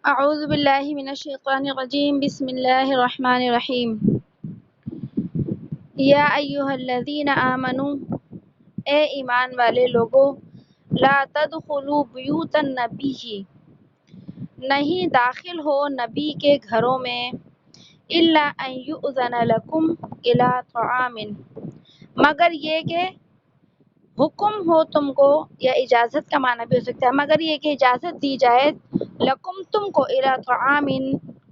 اعوذ باللہ من الشیطان الرجیم بسم اللہ الرحمن الرحیم یا ایہا الذین آمنوا اے ایمان والے لوگو لا تدخلوا بیوت النبی نہیں داخل ہو نبی کے گھروں میں الا ان یؤذن لکم الی طعام مگر یہ کہ حکم ہو تم کو یا اجازت کا معنی بھی ہو سکتا ہے مگر یہ کہ اجازت دی جائے لکم تم کو الی طعام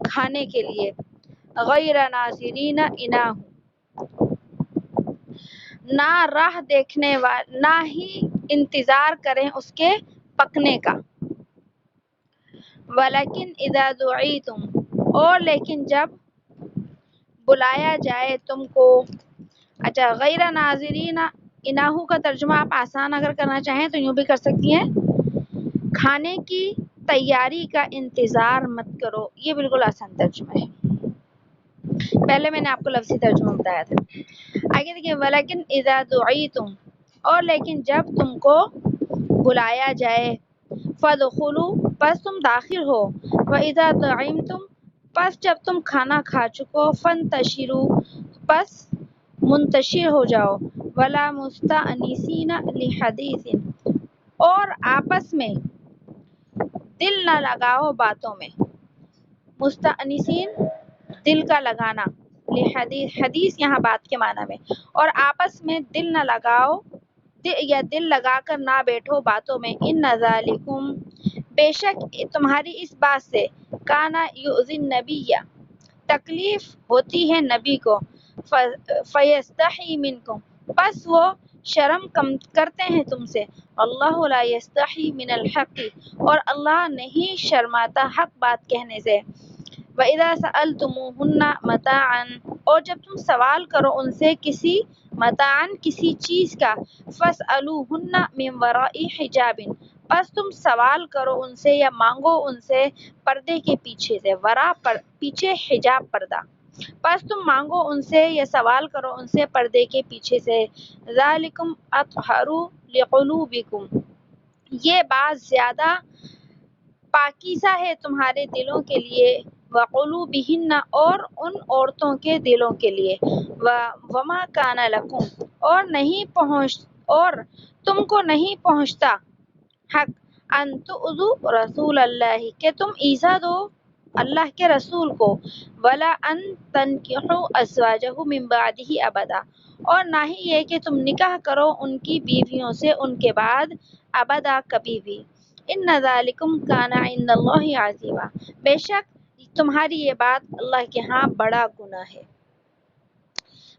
کھانے کے لیے غیر ناظرین اناہ نہ راہ دیکھنے نہ ہی انتظار کریں اس کے پکنے کا ولیکن اذا دعیتم اور لیکن جب بلایا جائے تم کو اچھا غیر ناظرین اناہو کا ترجمہ آپ آسان اگر کرنا چاہیں تو یوں بھی کر سکتی ہیں کھانے کی تیاری کا انتظار مت کرو یہ بالکل آسان ترجمہ ہے پہلے میں نے آپ کو لفظی ترجمہ بتایا تھا آگے دیکھیں ولیکن اذا دعیتم اور لیکن جب تم کو بلایا جائے فادخلوا پس تم داخل ہو واذا طعمتم پس جب تم کھانا کھا چکو فانتشروا پس منتشر ہو جاؤ ولا مستأنسین لحدیث اور آپس میں دل نہ لگاؤ باتوں میں مستأنسین دل کا لگانا لحدیث حدیث یہاں بات کے معنی میں اور آپس میں دل نہ لگاؤ یا دل لگا کر نہ بیٹھو باتوں میں ان ذالکم بے شک تمہاری اس بات سے کانا یؤذی النبی تکلیف ہوتی ہے نبی کو فیستحی منکم پس وہ شرم کم کرتے ہیں تم سے اللہ لا یستحی من الحق اور اللہ نہیں شرماتا حق بات کہنے سے وَإِذَا سَأَلْتُمُوهُنَّ مَتَاعًا اور جب تم سوال کرو ان سے کسی متاعن کسی چیز کا فَاسْأَلُوهُنَّ مِنْ وَرَاءِ حِجَابٍ پس تم سوال کرو ان سے یا مانگو ان سے پردے کے پیچھے سے ورا پیچھے حجاب پردہ پس تم مانگو ان سے یا سوال کرو ان سے پردے کے پیچھے سے ذالکم اطہر لقلوبکم یہ بات زیادہ پاکیزہ ہے تمہارے دلوں کے لیے وقلوبہن اور ان عورتوں کے دلوں کے لیے وما کان لکم اور تم کو نہیں پہنچتا حق ان تؤذوا رسول اللہ کہ تم ایذا دو اللہ کے رسول کو ولا ان تنکحوا ازواجہ من بعدہ ابدا اور نہ ہی یہ کہ تم نکاح کرو ان کی بیویوں سے ان کے بعد ابدا کبھی بھی ان ذالکم کان عند اللہ عظیما بے شک تمہاری یہ بات اللہ کے ہاں بڑا گناہ ہے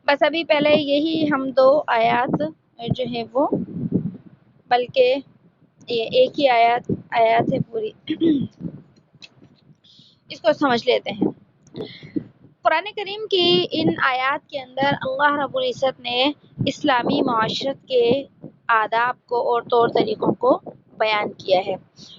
بس ابھی پہلے یہی ہم دو آیات جو ہیں وہ بلکہ یہ ایک ہی آیات ہے پوری اس کو سمجھ لیتے ہیں قرآن کریم کی ان آیات کے اندر اللہ رب العزت نے اسلامی معاشرت کے آداب کو اور طور طریقوں کو بیان کیا ہے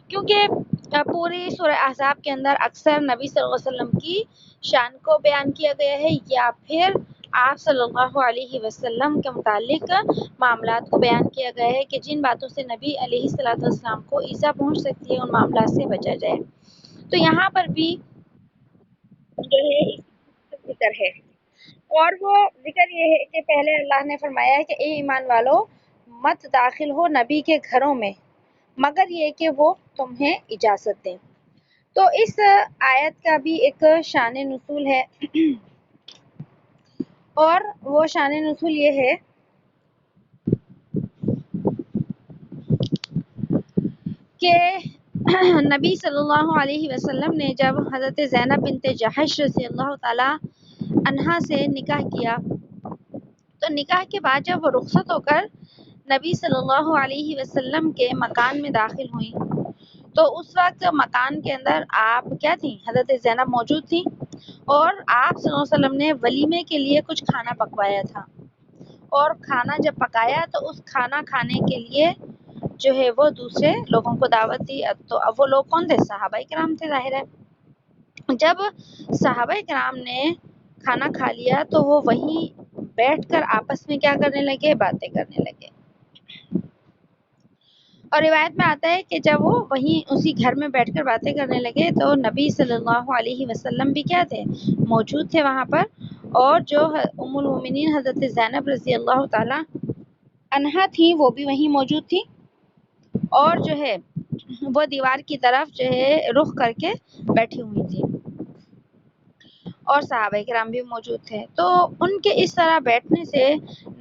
کیونکہ پوری سورہ احزاب کے اندر اکثر نبی صلی اللہ علیہ وسلم کی شان کو بیان کیا گیا ہے یا پھر آپ صلی اللہ علیہ وسلم کے متعلق معاملات کو بیان کیا گیا ہے کہ جن باتوں سے نبی علیہ الصلوۃ والسلام کو ایذا پہنچ سکتی ہے ان معاملات سے بچا جائے تو یہاں پر بھی جو ہے ذکر ہے اور وہ ذکر یہ ہے کہ پہلے اللہ نے فرمایا ہے کہ اے ایمان والو مت داخل ہو نبی کے گھروں میں مگر یہ کہ وہ تمہیں اجازت دیں تو اس آیت کا بھی ایک شان نزول ہے اور وہ شان نزول یہ ہے کہ نبی صلی اللہ علیہ وسلم نے جب حضرت زینب بنت جحش رضی اللہ تعالی عنہا سے نکاح کیا تو نکاح کے بعد جب وہ رخصت ہو کر نبی صلی اللہ علیہ وسلم کے مکان میں داخل ہوئیں تو اس وقت مکان کے اندر آپ کیا تھیں حضرت زینب موجود تھیں اور آپ صلی اللہ علیہ وسلم نے ولیمے کے لیے کچھ کھانا پکوایا تھا اور کھانا جب پکایا تو اس کھانا کھانے کے لیے جو ہے وہ دوسرے لوگوں کو دعوت دی تو اب وہ لوگ کون تھے صحابہ کرام تھے ظاہر ہے جب صحابہ کرام نے کھانا کھا لیا تو وہ وہیں بیٹھ کر آپس میں کیا کرنے لگے باتیں کرنے لگے اور روایت میں آتا ہے کہ جب وہ وہیں اسی گھر میں بیٹھ کر باتیں کرنے لگے تو نبی صلی اللہ علیہ وسلم بھی کیا تھے، موجود تھے وہاں پر، اور جو ام المومنین حضرت زینب رضی اللہ تعالی عنہا تھی وہ بھی وہیں موجود تھی، اور جو ہے وہ دیوار کی طرف جو ہے رخ کر کے بیٹھی ہوئی تھی، اور صحابہ کرام بھی موجود تھے۔ تو ان کے اس طرح بیٹھنے سے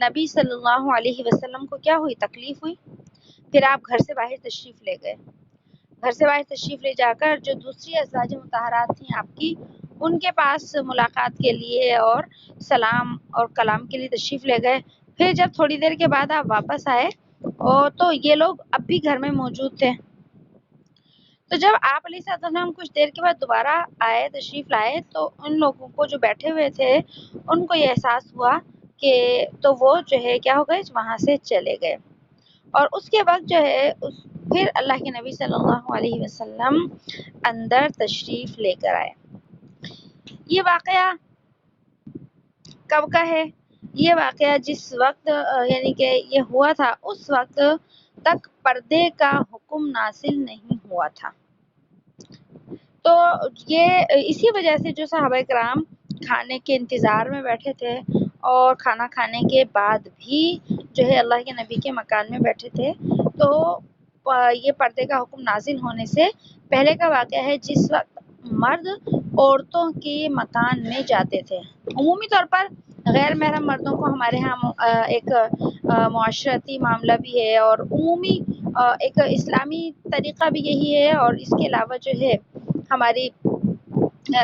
نبی صلی اللہ علیہ وسلم کو کیا ہوئی، تکلیف ہوئی۔ پھر آپ گھر سے باہر تشریف لے گئے، گھر سے باہر تشریف لے جا کر جو دوسری ازواج مطہرات تھیں آپ کی، ان کے پاس ملاقات کے لیے اور سلام اور کلام کے لیے تشریف لے گئے۔ پھر جب تھوڑی دیر کے بعد آپ واپس آئے تو یہ لوگ اب بھی گھر میں موجود تھے۔ تو جب آپ علیہ الصلوۃ والسلام کچھ دیر کے بعد دوبارہ آئے، تشریف لائے، تو ان لوگوں کو جو بیٹھے ہوئے تھے ان کو یہ احساس ہوا کہ تو وہ جو ہے کیا ہو گئے، وہاں سے چلے گئے، اور اس کے وقت جو ہے پھر اللہ کے نبی صلی اللہ علیہ وسلم اندر تشریف لے کر آئے۔ یہ واقعہ کب کا ہے؟ یہ واقعہ جس وقت یعنی کہ یہ ہوا تھا اس وقت تک پردے کا حکم نازل نہیں ہوا تھا۔ تو یہ اسی وجہ سے جو صحابہ کرام کھانے کے انتظار میں بیٹھے تھے اور کھانا کھانے کے بعد بھی جو ہے اللہ کے نبی کے مکان میں بیٹھے تھے، تو یہ پردے کا حکم نازل ہونے سے پہلے کا واقعہ ہے جس وقت مرد عورتوں کے مکان میں جاتے تھے۔ عمومی طور پر غیر محرم مردوں کو ہمارے ہاں ایک معاشرتی معاملہ بھی ہے، اور عمومی ایک اسلامی طریقہ بھی یہی ہے، اور اس کے علاوہ جو ہے ہماری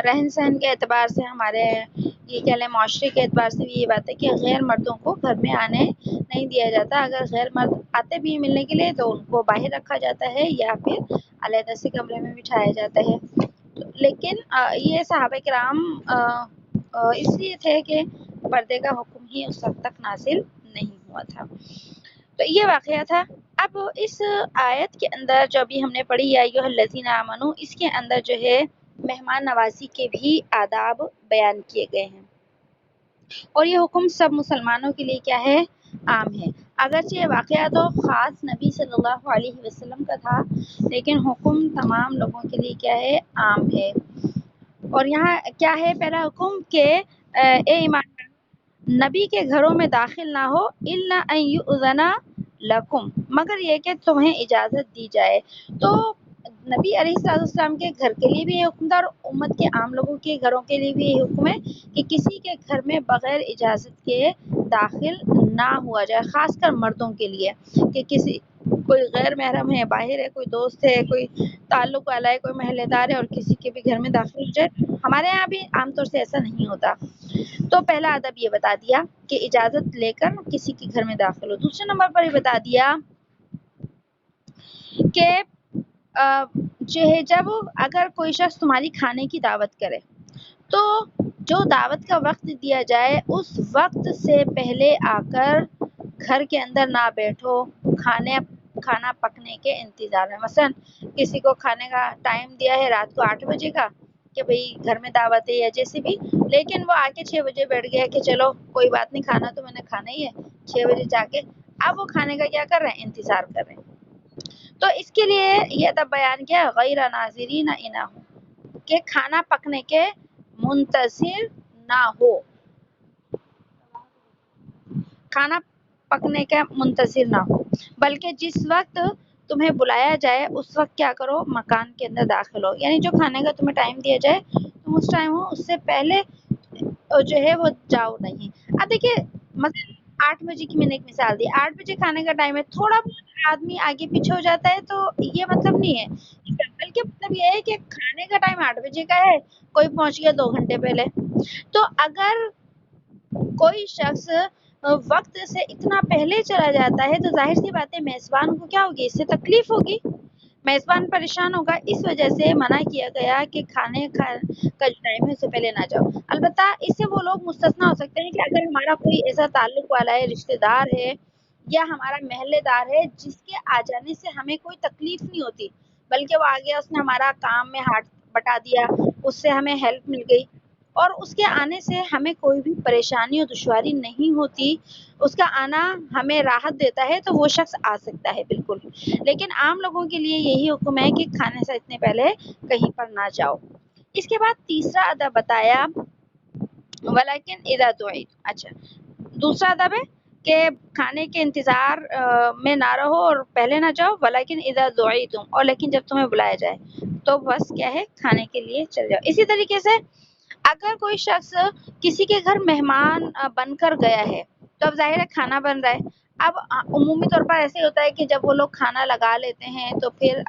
رہن سہن کے اعتبار سے، ہمارے یہ کہہ لیں معاشرے کے اعتبار سے بھی یہ بات ہے کہ غیر مردوں کو گھر میں آنے نہیں دیا جاتا۔ اگر غیر مرد آتے بھی ملنے کے لیے تو ان کو باہر رکھا جاتا ہے یا پھر علیحدہ سے کمرے میں بٹھایا جاتا ہے۔ لیکن یہ صحابہ کرام اس لیے تھے کہ پردے کا حکم ہی اس وقت تک نازل نہیں ہوا تھا۔ تو یہ واقعہ تھا۔ اب اس آیت کے اندر جو ابھی ہم نے پڑھی یا ایھا الذین آمنو، اس کے اندر جو ہے مہمان نوازی کے بھی آداب بیان کیے گئے ہیں، اور یہ حکم سب مسلمانوں کے لیے کیا ہے، عام ہے۔ اگرچہ یہ واقعہ تو خاص نبی صلی اللہ علیہ وسلم کا تھا، لیکن حکم تمام لوگوں کے لیے کیا ہے، عام ہے۔ اور یہاں کیا ہے پہلا حکم کہ اے ایمان نبی کے گھروں میں داخل نہ ہو الا ان یؤذن لکم، مگر یہ کہ تمہیں اجازت دی جائے۔ تو نبی علیہ الصلوۃ والسلام کے گھر کے لیے بھی یہ حکم تھا، اور امت کے عام لوگوں کے گھروں کے لیے بھی یہ حکم ہے کہ کسی کے گھر میں بغیر اجازت کے داخل نہ ہوا جائے، خاص کر مردوں کے لیے، کہ کسی کوئی غیر محرم ہے، باہر ہے، کوئی دوست ہے، کوئی تعلق والا ہے، کوئی محلے دار ہے، اور کسی کے بھی گھر میں داخل ہو جائے۔ ہمارے یہاں بھی عام طور سے ایسا نہیں ہوتا۔ تو پہلا ادب یہ بتا دیا کہ اجازت لے کر کسی کے گھر میں داخل ہو۔ دوسرے نمبر پر یہ بتا دیا کہ جو ہے جب اگر کوئی شخص تمہاری کھانے کی دعوت کرے تو جو دعوت کا وقت دیا جائے اس وقت سے پہلے آ کر گھر کے اندر نہ بیٹھو، کھانا پکنے کے انتظار میں۔ مثلا کسی کو کھانے کا ٹائم دیا ہے رات کو 8 بجے کا کہ بھئی گھر میں دعوت ہے یا جیسے بھی، لیکن وہ آ کے 6 بجے بیٹھ گیا کہ چلو کوئی بات نہیں، کھانا تو میں نے کھانا ہی ہے 6 بجے جا کے، اب وہ کھانے کا کیا کر رہے ہیں، انتظار کر رہے ہیں۔ تو اس کے لیے یہ ادب بیان کیا، غیر ناظرین انہ، کہ کھانا پکنے کے منتظر نہ ہو، کھانا پکنے کا منتظر نہ ہو، بلکہ جس وقت تمہیں بلایا جائے اس وقت کیا کرو، مکان کے اندر داخل ہو، یعنی جو کھانے کا تمہیں ٹائم دیا جائے تم اس ٹائم ہو، اس سے پہلے جو ہے وہ جاؤ نہیں۔ اب دیکھیے مثلا 8 بجے کی میں نے ایک مثال دی، 8 بجے کھانے کا ٹائم ہے، تھوڑا بہت آدمی آگے پیچھے ہو جاتا ہے تو یہ مطلب نہیں ہے، بلکہ مطلب یہ ہے کہ کھانے کا ٹائم 8 بجے کا ہے، کوئی پہنچ گیا 2 گھنٹے پہلے۔ تو اگر کوئی شخص وقت سے اتنا پہلے چلا جاتا ہے تو ظاہر سی بات ہے میزبان کو کیا ہوگی، اس سے تکلیف ہوگی، میزبان پریشان ہوگا۔ اس وجہ سے منع کیا گیا کہ کھانے کا جو ٹائم ہے اس سے پہلے نہ جاؤ۔ البتہ اس سے وہ لوگ مستثنا ہو سکتے ہیں کہ اگر ہمارا کوئی ایسا تعلق والا ہے، رشتہ دار ہے یا ہمارا محلے دار ہے جس کے آ جانے سے ہمیں کوئی تکلیف نہیں ہوتی، بلکہ وہ آ گیا، اس نے ہمارا کام میں ہاتھ بٹا دیا، اس سے ہمیں ہیلپ مل گئی، اور اس کے آنے سے ہمیں کوئی بھی پریشانی اور دشواری نہیں ہوتی، اس کا آنا ہمیں راحت دیتا ہے، تو وہ شخص آ سکتا ہے بالکل۔ لیکن عام لوگوں کے لیے یہی حکم ہے کہ کھانے سے اتنے پہلے کہیں پر نہ جاؤ۔ اس کے بعد تیسرا ادب بتایا ولیکن اذا دعیت، اچھا دوسرا ادب ہے کہ کھانے کے انتظار میں نہ رہو اور پہلے نہ جاؤ، ولیکن اذا دعیتم، اور لیکن جب تمہیں بلایا جائے تو بس کیا ہے کھانے کے لیے چل جاؤ۔ اسی طریقے سے اگر کوئی شخص کسی کے گھر مہمان بن کر گیا ہے تو اب ظاہر ہے کھانا بن رہا ہے، اب عمومی طور پر ایسے ہوتا ہے کہ جب وہ لوگ کھانا لگا لیتے ہیں تو پھر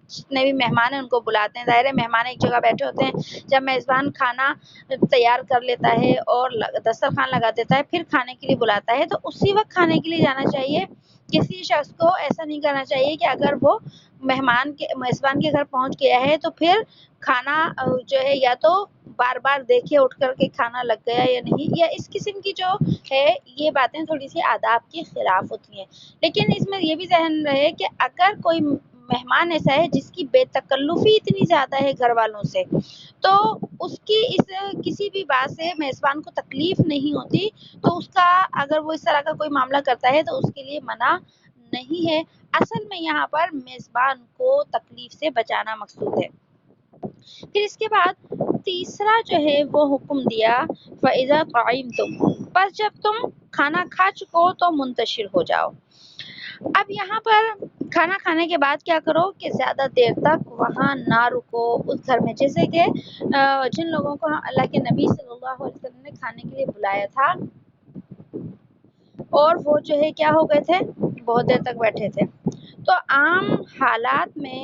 جتنے بھی مہمان ہیں ان کو بلاتے ہیں، ظاہر ہے مہمان ایک جگہ بیٹھے ہوتے ہیں، جب میزبان کھانا تیار کر لیتا ہے اور دسترخوان لگا دیتا ہے پھر کھانے کے لیے بلاتا ہے، تو اسی وقت کھانے کے لیے جانا چاہیے۔ کسی شخص کو ایسا نہیں کرنا چاہیے کہ اگر وہ میزبان کے گھر پہنچ گیا ہے تو پھر کھانا جو ہے یا تو بار بار دیکھے اٹھ کر کے کھانا لگ گیا یا نہیں، یا اس قسم کی جو ہے یہ باتیں تھوڑی سی آداب کے خلاف ہوتی ہیں۔ لیکن اس میں یہ بھی ذہن رہے کہ اگر کوئی مہمان ایسا ہے جس کی بے تکلفی اتنی زیادہ ہے گھر والوں سے، تو اس کی اس کسی بھی بات سے میزبان کو تکلیف نہیں ہوتی، تو اس کا اگر وہ اس طرح کا کوئی معاملہ کرتا ہے تو اس کے لیے منع نہیں ہے۔ اصل میں یہاں پر میزبان کو تکلیف سے بچانا مقصود ہے۔ پھر اس کے بعد تیسرا جو ہے وہ حکم دیا فَإِذَا طَعِمْتُمْ، پس جب تم کھانا کھا چکو تو منتشر ہو جاؤ۔ اب یہاں پر کھانا کھانے کے بعد کیا کرو کہ زیادہ دیر تک وہاں نہ رکو اس گھر میں، جیسے کہ جن لوگوں کو اللہ کے نبی صلی اللہ علیہ وسلم نے کھانے کے لیے بلایا تھا اور وہ جو ہے کیا ہو گئے تھے، بہت دیر تک بیٹھے تھے، تو عام حالات میں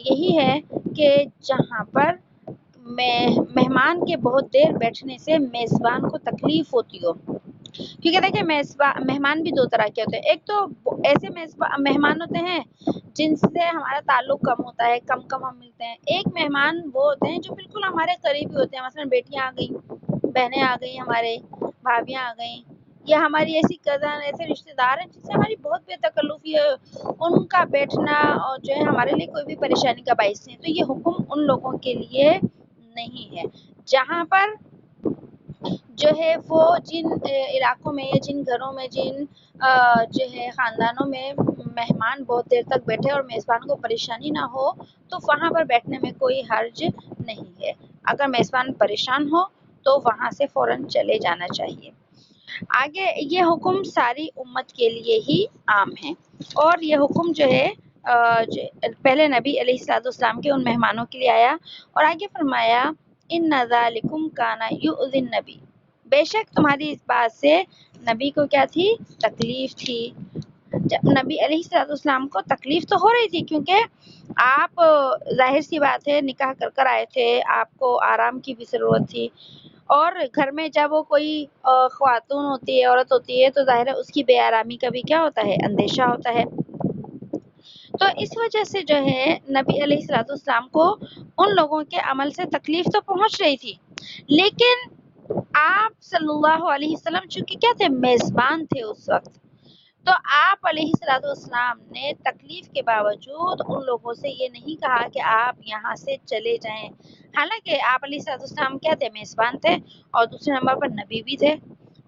یہی ہے کہ جہاں پر مہمان کے بہت دیر بیٹھنے سے میزبان کو تکلیف ہوتی ہو، کیونکہ دیکھیں مہمان بھی دو طرح کے ہوتے ہیں، ایک تو ایسے مہمان ہوتے ہیں جن سے ہمارا تعلق کم ہوتا ہے، کم ہم ملتے ہیں، ایک مہمان وہ ہوتے ہیں جو بالکل ہمارے قریبی ہوتے ہیں، مثلا بیٹیاں آ گئیں، بہنیں آ گئیں، ہمارے بھابیاں آ گئیں، یا ہماری ایسی کزن ایسے رشتہ دار ہیں جن سے ہماری بہت بے تکلفی ہے، ان کا بیٹھنا اور جو ہے ہمارے لیے کوئی بھی پریشانی کا باعث نہیں، تو یہ حکم ان لوگوں کے لیے نہیں ہے۔ جہاں پر جو ہے وہ جن علاقوں میں یا جن گھروں میں جن جو ہے خاندانوں میں مہمان بہت دیر تک بیٹھے اور میزبان کو پریشانی نہ ہو، تو وہاں پر بیٹھنے میں کوئی حرج نہیں ہے۔ اگر میزبان پریشان ہو تو وہاں سے فوراً چلے جانا چاہیے۔ آگے یہ حکم ساری امت کے لیے ہی عام ہے، اور یہ حکم جو ہے پہلے نبی علیہ الصلوۃ والسلام کے ان مہمانوں کے لیے آیا، اور آگے فرمایا ان ذالکم کان یؤذی النبی، بے شک تمہاری اس بات سے نبی کو کیا تھی، تکلیف تھی۔ جب نبی علیہ الصلوۃ والسلام کو تکلیف تو ہو رہی تھی، کیونکہ آپ ظاہر سی بات ہے نکاح کر کر آئے تھے، آپ کو آرام کی بھی ضرورت تھی، اور گھر میں جب وہ کوئی خاتون ہوتی ہے، عورت ہوتی ہے، تو ظاہر ہے اس کی بے آرامی کا بھی کیا ہوتا ہے، اندیشہ ہوتا ہے۔ تو اس وجہ سے جو ہے نبی علیہ الصلوۃ والسلام کو ان لوگوں کے عمل سے تکلیف تو پہنچ رہی تھی، لیکن آپ صلی اللہ علیہ وسلم چونکہ کیا تھے، میزبان تھے اس وقت، تو آپ علیہ الصلوۃ والسلام نے تکلیف کے باوجود ان لوگوں سے یہ نہیں کہا کہ آپ یہاں سے چلے جائیں، حالانکہ آپ علیہ الصلوۃ والسلام کیا تھے، میزبان تھے، اور دوسرے نمبر پر نبی بھی تھے۔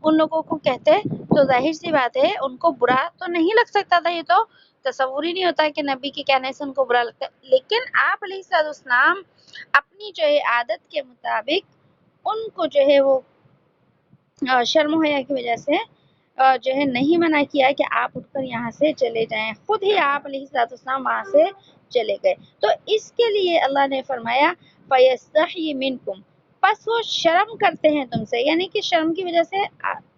ان لوگوں کو کہتے تو ظاہر سی بات ہے ان کو برا تو نہیں لگ سکتا تھا، یہ تو تصور ہی نہیں ہوتا کہ نبی کے کہنے سے ان کو برا لگتا ہے، لیکن آپ علیہ الصلوۃ والسلام اپنی جو ہے عادت کے مطابق ان کو جو ہے وہ شرم و حیا کی وجہ سے جو ہے نہیں منع کیا کہ آپ اٹھ کر یہاں سے چلے جائیں، خود ہی آپ علیہ الصلوۃ والسلام وہاں سے چلے گئے۔ تو اس کے لیے اللہ نے فرمایا فَيَسْتَحْيِي مِنْكُمْ، پس وہ شرم کرتے ہیں تم سے، یعنی کہ شرم کی وجہ سے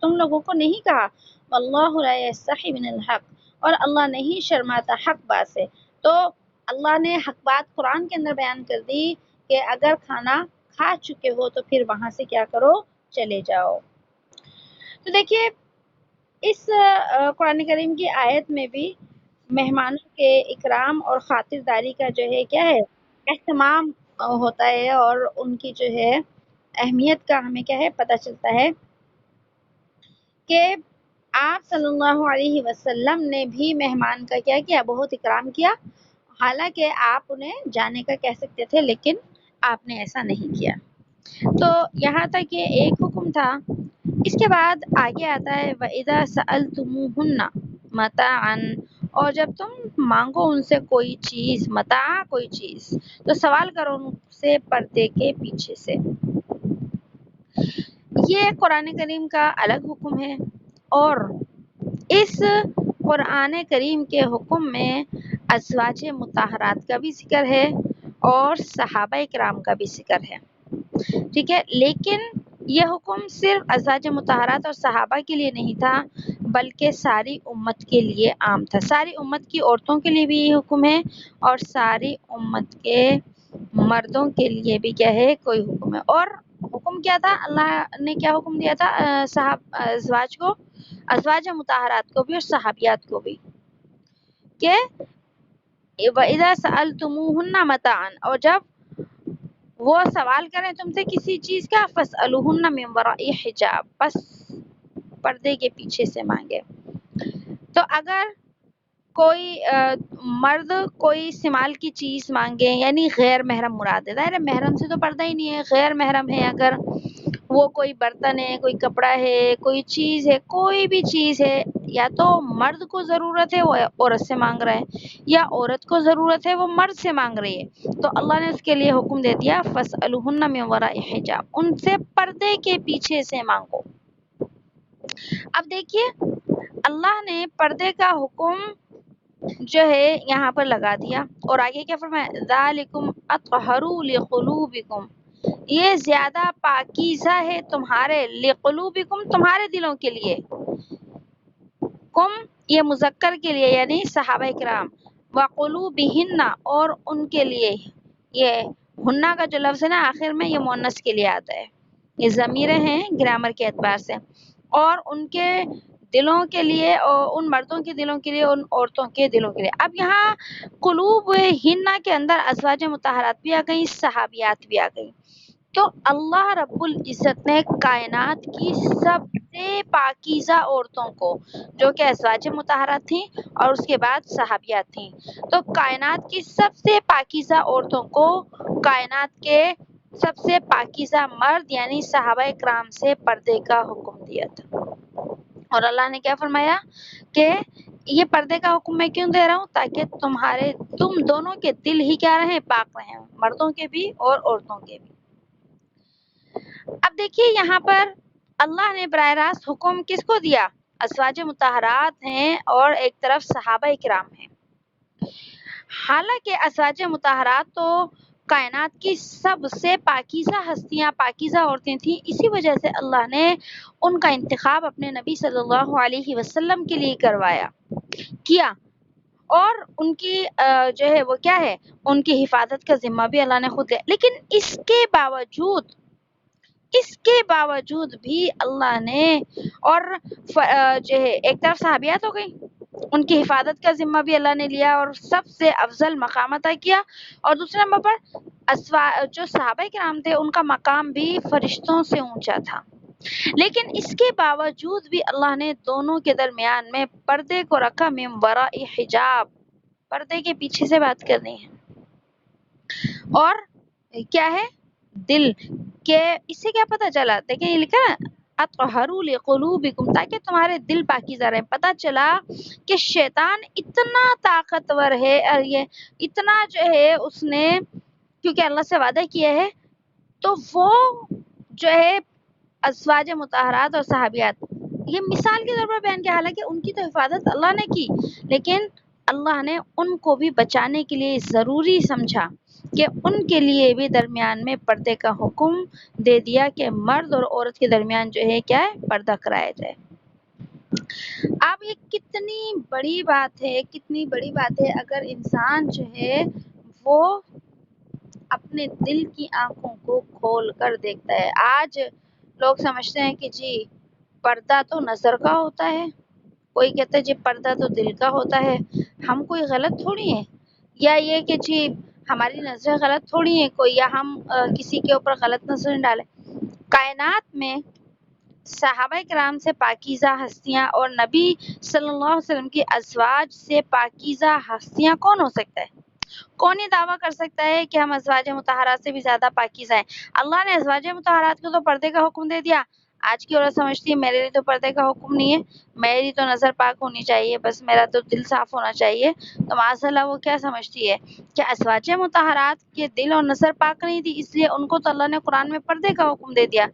تم لوگوں کو نہیں کہا وَاللَّهُ لَا يَسْتَحْيِي مِنَ الْحَقِّ، اور اللہ نہیں شرماتا حق بات سے۔ تو اللہ نے حق بات قرآن کے اندر بیان کر دی کہ اگر کھانا کھا چکے ہو تو پھر وہاں سے کیا کرو، چلے جاؤ۔ تو دیکھیے اس قرآن کریم کی آیت میں بھی مہمانوں کے اکرام اور خاطرداری کا جو ہے کیا ہے، اہتمام ہوتا ہے، اور ان کی جو ہے اہمیت کا ہمیں کیا ہے پتہ چلتا ہے کہ آپ صلی اللہ علیہ وسلم نے بھی مہمان کا کیا کیا، بہت اکرام کیا، حالانکہ آپ انہیں جانے کا کہہ سکتے تھے لیکن آپ نے ایسا نہیں کیا۔ تو یہاں تک یہ ایک حکم تھا. اس کے بعد آگے آتا ہے وَإِذَا سَأَلْتُمُوهُنَّ مَتَاعًا، اور جب تم مانگو ان سے کوئی چیز، متاع کوئی چیز، تو سوال کرو ان سے پردے کے پیچھے سے. یہ قرآن کریم کا الگ حکم ہے، اور اس قرآن کریم کے حکم میں ازواج مطہرات کا بھی ذکر ہے اور صحابہ کرام کا بھی ذکر ہے. ٹھیک ہے، لیکن یہ حکم صرف ازواج مطہرات اور صحابہ کے لیے نہیں تھا، بلکہ ساری امت کے لیے عام تھا. ساری امت کی عورتوں کے لیے بھی یہ حکم ہے، اور ساری امت کے مردوں کے لیے بھی کیا ہے، کوئی حکم ہے. اور حکم کیا تھا؟ اللہ نے کیا حکم دیا تھا ازواج کو، ازواج مطہرات کو بھی اور صحابیات کو بھی، کہ وَإِذَا سَأَلْتُمُوهُنَّ مَتَاعًا، اور جب وہ سوال کریں تم سے کسی چیز کا، فَاسْأَلُوهُنَّ مِنْ وَرَاءِ حِجَاب، بس پردے کے پیچھے سے مانگے. تو اگر کوئی مرد کوئی استعمال کی چیز مانگے، یعنی غیر محرم مراد ہے، ظاہر ہے محرم سے تو پردہ ہی نہیں ہے، غیر محرم ہے، اگر وہ کوئی برتن ہے، کوئی کپڑا ہے، کوئی چیز ہے، کوئی بھی چیز ہے، یا تو مرد کو ضرورت ہے وہ عورت سے مانگ رہا ہے، یا عورت کو ضرورت ہے وہ مرد سے مانگ رہی ہے، تو اللہ نے اس کے لیے حکم دے دیا فَاسْأَلُوهُنَّ مِنْ وَرَاءِ حِجَاب، ان سے پردے کے پیچھے سے مانگو. اب دیکھیے اللہ نے پردے کا حکم جو ہے یہاں پر لگا دیا، اور آگے کیا فرمایا، ذالکم اطہر لقلوبکم، یہ زیادہ پاکیزہ ہے تمہارے، لقلوبکم تمہارے دلوں کے لیے، کم یہ مذکر کے لیے یعنی صحابہ کرام، وقلوبہن اور ان کے لیے، یہ ہنہ کا جو لفظ ہے نا آخر میں، یہ مؤنث کے لیے آتا ہے، یہ ضمیریں ہیں گرامر کے اعتبار سے، اور ان کے دلوں کے لیے، اور ان مردوں کے دلوں کے لیے، ان عورتوں کے دلوں کے لیے. اب یہاں قلوب ہنہ کے اندر ازواج مطہرات بھی آ گئی، صحابیات بھی آ گئی. تو اللہ رب العزت نے کائنات کی سب سے پاکیزہ عورتوں کو، جو کہ ازواج مطہرات تھیں اور اس کے بعد صحابیات تھیں، تو کائنات کی سب سے پاکیزہ عورتوں کو کائنات کے سب سے پاکیزہ مرد یعنی صحابہ کرام سے پردے کا حکم دیا تھا. اور اللہ نے کیا فرمایا کہ یہ پردے کا حکم میں کیوں دے رہا ہوں، تاکہ تم دونوں کے دل ہی کیا رہیں، پاک رہیں، مردوں کے بھی اور عورتوں کے بھی. اب دیکھیے یہاں پر اللہ نے براہ راست حکم کس کو دیا، ازواج مطہرات ہیں اور ایک طرف صحابہ کرام ہیں. حالانکہ ازواج مطہرات تو کائنات کی سب سے پاکیزہ ہستیاں، پاکیزہ عورتیں تھیں، اسی وجہ سے اللہ نے ان کا انتخاب اپنے نبی صلی اللہ علیہ وسلم کے لیے کیا، اور ان کی جو ہے وہ کیا ہے، ان کی حفاظت کا ذمہ بھی اللہ نے خود لیا. لیکن اس کے باوجود بھی اللہ نے، اور جو ہے ایک طرف صحابیات ہو گئی، ان کی حفاظت کا ذمہ بھی اللہ نے لیا اور سب سے افضل مقام عطا کیا، اور دوسرے نمبر پر جو صحابہ کرام تھے ان کا مقام بھی فرشتوں سے اونچا تھا. لیکن اس کے باوجود بھی اللہ نے دونوں کے درمیان میں پردے کو رکھا، من وراء حجاب، پردے کے پیچھے سے بات کرنی ہے. اور کیا ہے، دل کے، اس سے کیا پتہ چلا، دیکھیں یہ لکھا نا اطہروا لقلوبکم، تاکہ تمہارے دل پاکیزہ رہیں. پتہ چلا کہ شیطان اتنا طاقتور ہے، اور یہ اتنا جو ہے اس نے، کیونکہ اللہ سے وعدہ کیا ہے، تو وہ جو ہے ازواج مطہرات اور صحابیات، یہ مثال کے طور پر بیان کیا، حالانکہ ان کی تو حفاظت اللہ نے کی، لیکن اللہ نے ان کو بھی بچانے کے لیے ضروری سمجھا کہ ان کے لیے بھی درمیان میں پردے کا حکم دے دیا، کہ مرد اور عورت کے درمیان جو ہے کیا ہے، پردہ کرایا جائے. اب یہ کتنی بڑی بات ہے، کتنی بڑی بات ہے اگر انسان جو ہے وہ اپنے دل کی آنکھوں کو کھول کر دیکھتا ہے. آج لوگ سمجھتے ہیں کہ جی پردہ تو نظر کا ہوتا ہے، کوئی کہتا ہے جی پردہ تو دل کا ہوتا ہے، ہم کوئی غلط تھوڑی ہیں، یا یہ کہ جی ہماری نظریں غلط تھوڑی ہیں کوئی، یا ہم کسی کے اوپر غلط نظر ڈالیں. کائنات میں صحابہ کرام سے پاکیزہ ہستیاں اور نبی صلی اللہ علیہ وسلم کی ازواج سے پاکیزہ ہستیاں کون ہو سکتا ہے؟ کون یہ دعویٰ کر سکتا ہے کہ ہم ازواج مطہرات سے بھی زیادہ پاکیزہ ہیں؟ اللہ نے ازواج مطہرات کو تو پردے کا حکم دے دیا. آج کی عورت سمجھتی ہے میرے لیے تو پردے کا حکم نہیں ہے، میری تو نظر پاک ہونی چاہیے، بس میرا تو دل صاف ہونا چاہیے. تو معاذ اللہ وہ کیا سمجھتی ہے کہ ازواج مطہرات کے دل اور نظر پاک نہیں تھی، اس لیے ان کو تو اللہ نے قرآن میں پردے کا حکم دے دیا.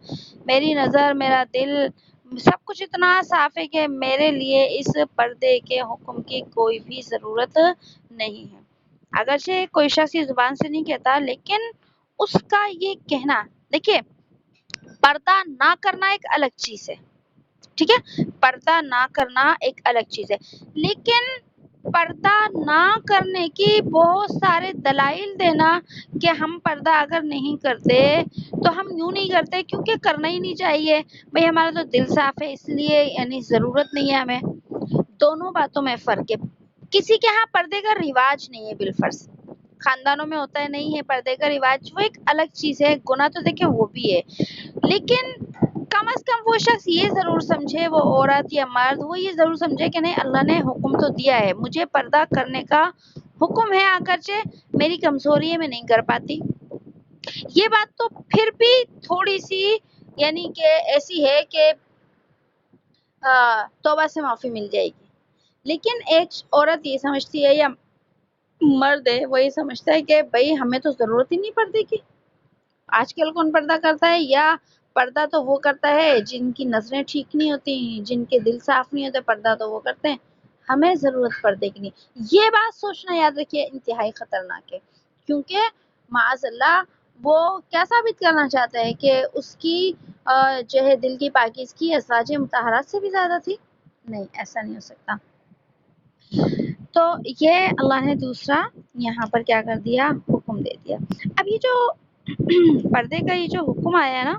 میری نظر، میرا دل، سب کچھ اتنا صاف ہے کہ میرے لیے اس پردے کے حکم کی کوئی بھی ضرورت نہیں ہے. اگرچہ کوئی شخص یہ زبان سے نہیں کہتا، لیکن اس کا یہ کہنا، دیکھیے پردہ نہ کرنا ایک الگ چیز ہے، ٹھیک ہے، پردہ نہ کرنا ایک الگ چیز ہے، لیکن پردہ نہ کرنے کی بہت سارے دلائل دینا کہ ہم پردہ اگر نہیں کرتے تو ہم یوں نہیں کرتے کیونکہ کرنا ہی نہیں چاہیے، بھئی ہمارا تو دل صاف ہے اس لیے یعنی ضرورت نہیں ہے ہمیں. دونوں باتوں میں فرق ہے. کسی کے ہاں پردے کا رواج نہیں ہے بالفرض، خاندانوں میں ہوتا ہے نہیں ہے پردے کا رواج، وہ ایک الگ چیز ہے، گناہ تو دیکھیں وہ بھی ہے، لیکن کم از کم وہ شخص یہ ضرور سمجھے، وہ عورت یا مرد وہ یہ ضرور سمجھے کہ نہیں اللہ نے حکم تو دیا ہے، مجھے پردہ کرنے کا حکم ہے، اگرچہ میری کمزوری ہے میں نہیں کر پاتی. یہ بات تو پھر بھی تھوڑی سی یعنی کہ ایسی ہے کہ توبہ سے معافی مل جائے گی. لیکن ایک عورت یہ سمجھتی ہے یا مرد ہے وہ یہ سمجھتا ہے کہ بھئی ہمیں تو ضرورت ہی نہیں پردے کی. آج کل کون پردہ کرتا ہے؟ یا پردہ تو وہ کرتا ہے جن کی نظریں ٹھیک نہیں ہوتی، جن کے دل صاف نہیں ہوتے، پردہ تو وہ کرتے ہیں، ہمیں ضرورت پردے کی نہیں. یہ بات سوچنا یاد رکھیے انتہائی خطرناک ہے، کیونکہ معاذ اللہ وہ کیا ثابت کرنا چاہتا ہے کہ اس کی جو ہے دل کی پاکیزگی ازواج مطہرات سے بھی زیادہ تھی. نہیں، ایسا نہیں ہو سکتا. تو یہ اللہ نے دوسرا یہاں پر کیا کر دیا، حکم دے دیا. اب یہ جو پردے کا یہ جو حکم آیا ہے نا،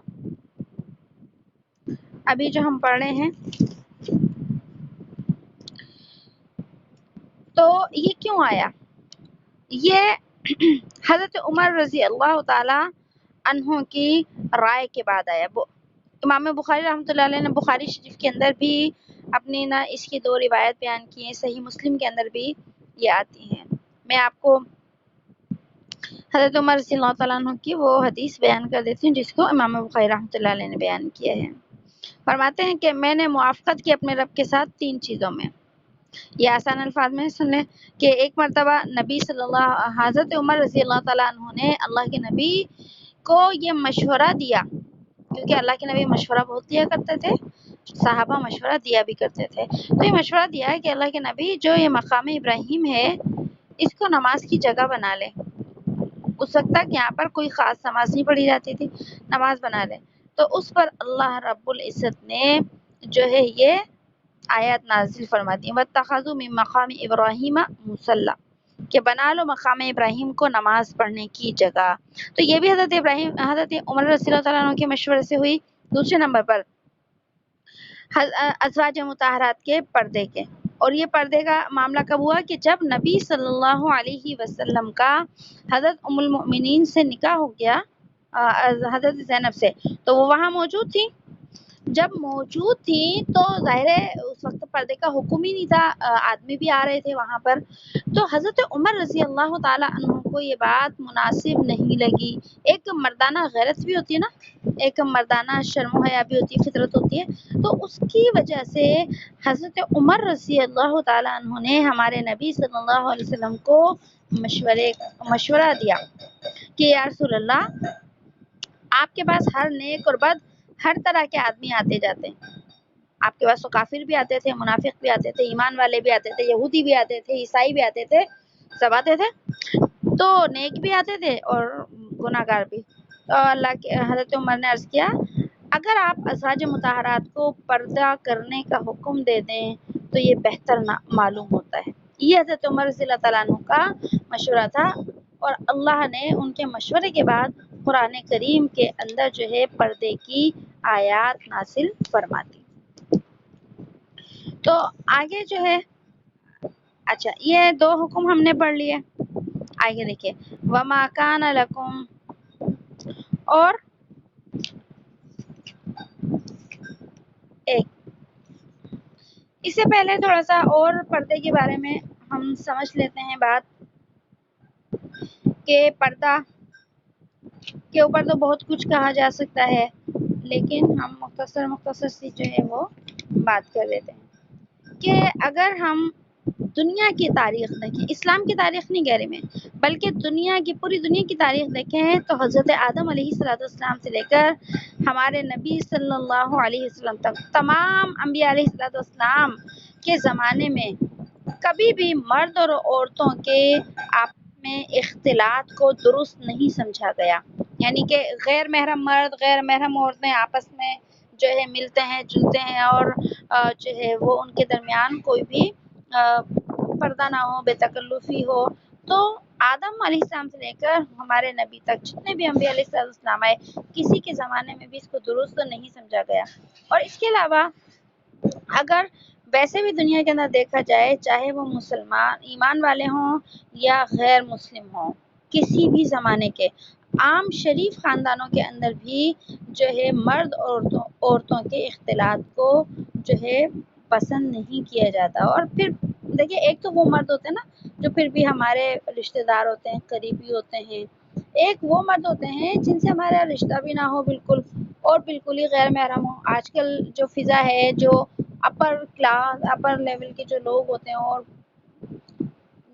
ابھی جو ہم پڑھ رہے ہیں، تو یہ کیوں آیا؟ یہ حضرت عمر رضی اللہ تعالی عنہ کی رائے کے بعد آیا. امام بخاری رحمۃ اللہ علیہ نے بخاری شریف کے اندر بھی اپنی نا اس کی 2 روایت بیان کی ہیں، صحیح مسلم کے اندر بھی یہ آتی ہیں. میں آپ کو حضرت عمر رضی اللہ تعالیٰ عنہ کی وہ حدیث بیان کر دیتی ہوں جس کو امام بخاری رحمۃ اللہ علیہ نے بیان کیا ہے. فرماتے ہیں کہ میں نے موافقت کی اپنے رب کے ساتھ 3 چیزوں میں. یہ آسان الفاظ میں سن لیں کہ ایک مرتبہ نبی صلی اللہ حضرت عمر رضی اللہ تعالیٰ عنہ نے اللہ کے نبی کو یہ مشورہ دیا، کیونکہ اللہ کے نبی مشورہ بہت دیا کرتے تھے، صحابہ مشورہ دیا بھی کرتے تھے. تو یہ مشورہ دیا ہے کہ اللہ کے نبی جو یہ مقام ابراہیم ہے اس کو نماز کی جگہ بنا لے. اس وقت تک یہاں پر کوئی خاص نماز نہیں پڑھی جاتی تھی، نماز بنا لے. تو اس پر اللہ رب العزت نے جو ہے یہ آیات نازل فرما دی، وَاتَّخَذُوا مِن مَقَامِ إِبْرَاهِيمَ مُصَلًّى، کہ بنا لو مقام ابراہیم کو نماز پڑھنے کی جگہ. تو یہ بھی حضرت عمر رضی اللہ تعالیٰ عنہ کے مشورے سے ہوئی. دوسرے نمبر پر ازواج مطہرات کے پردے کے، اور یہ پردے کا معاملہ کب ہوا کہ جب نبی صلی اللہ علیہ وسلم کا حضرت ام المؤمنین سے نکاح ہو گیا حضرت زینب سے، تو وہ وہاں موجود تھی. جب موجود تھی تو ظاہر ہے اس وقت پردے کا حکم ہی نہیں تھا، آدمی بھی آ رہے تھے وہاں پر. تو حضرت عمر رضی اللہ تعالی عنہ کو یہ بات مناسب نہیں لگی. ایک مردانہ غیرت بھی ہوتی ہے نا، ایک مردانہ شرم و حیا بھی ہوتی ہے، فطرت ہوتی ہے. تو اس کی وجہ سے حضرت عمر رضی اللہ تعالی عنہ نے ہمارے نبی صلی اللہ علیہ وسلم کو مشورہ دیا کہ یا رسول اللہ، آپ کے پاس ہر نیک اور بد ہر طرح کے آدمی آتے جاتے ہیں. آپ کے پاس تو کافر بھی آتے تھے، منافق بھی آتے تھے، ایمان والے بھی آتے تھے، یہودی بھی آتے تھے، عیسائی بھی آتے تھے، سب آتے تھے. تو نیک بھی آتے تھے اور گناہ گار بھی. تو اللہ کے حضرت عمر نے عرض کیا اگر آپ ازواج مطہرات کو پردہ کرنے کا حکم دے دیں تو یہ بہتر معلوم ہوتا ہے. یہ حضرت عمر رضی اللہ تعالیٰ عنہ کا مشورہ تھا، اور اللہ نے ان کے مشورے کے بعد قرآن کریم کے اندر جو ہے پردے کی آیات نازل فرما دی. تو آگے جو ہے اچھا یہ 2 حکم ہم نے پڑھ لیے. آگے دیکھیے وَمَا كَانَ لَكُمْ، اور ایک اس سے پہلے تھوڑا سا اور پردے کے بارے میں ہم سمجھ لیتے ہیں بات. کہ پردہ کے اوپر تو بہت کچھ کہا جا سکتا ہے، لیکن ہم مختصر سی جو ہے وہ بات کر لیتے ہیں کہ اگر ہم دنیا کی تاریخ دیکھیں، اسلام کی تاریخ نہیں کہہ رہی میں، بلکہ پوری دنیا کی تاریخ دیکھیں تو حضرت آدم علیہ السلام سے لے کر ہمارے نبی صلی اللہ علیہ وسلم تک تمام انبیاء علیہ السلام کے زمانے میں کبھی بھی مرد اور عورتوں کے آپس میں اختلاط کو درست نہیں سمجھا گیا، یعنی کہ غیر محرم مرد غیر محرم عورتیں آپس میں جو ہے ملتے ہیں جلتے ہیں اور جو ہے وہ ان کے درمیان کوئی بھی پردہ نہ ہو، بے تکلفی ہو۔ تو آدم علیہ السلام سے لے کر ہمارے نبی تک جتنے بھی انبیاء علیہ السلام آئے، کسی کے زمانے میں بھی اس کو درست نہیں سمجھا گیا۔ اور اس کے علاوہ اگر ویسے بھی دنیا کے اندر دیکھا جائے، چاہے وہ مسلمان ایمان والے ہوں یا غیر مسلم ہوں، کسی بھی زمانے کے عام شریف خاندانوں کے اندر بھی جو ہے مرد عورتوں کے اختلاط کو جو ہے پسند نہیں کیا جاتا۔ اور پھر دیکھیے، ایک تو وہ مرد ہوتے ہیں نا جو پھر بھی ہمارے رشتہ دار ہوتے ہیں، قریبی ہوتے ہیں، ایک وہ مرد ہوتے ہیں جن سے ہمارا رشتہ بھی نہ ہو بالکل، اور بالکل ہی غیر محرم ہو۔ آج کل جو فضا ہے، جو اپر لیول کے جو لوگ ہوتے ہیں اور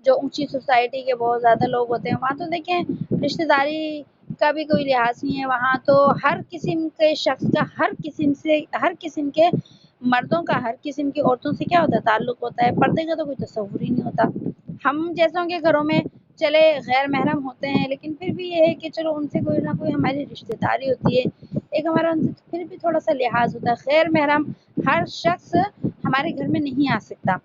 جو اونچی سوسائٹی کے بہت زیادہ لوگ ہوتے ہیں، وہاں تو دیکھیں رشتہ داری کا بھی کوئی لحاظ نہیں ہے۔ وہاں تو ہر قسم کے شخص کا ہر قسم کے مردوں کا ہر قسم کی عورتوں سے کیا ہوتا ہے، تعلق ہوتا ہے۔ پردے کا تو کوئی تصور ہی نہیں ہوتا۔ ہم جیسوں کے گھروں میں چلے غیر محرم ہوتے ہیں، لیکن پھر بھی یہ ہے کہ چلو ان سے کوئی نہ کوئی ہماری رشتہ داری ہوتی ہے، ایک ہمارا ان سے پھر بھی تھوڑا سا لحاظ ہوتا ہے۔ غیر محرم ہر شخص ہمارے گھر میں نہیں آ سکتا۔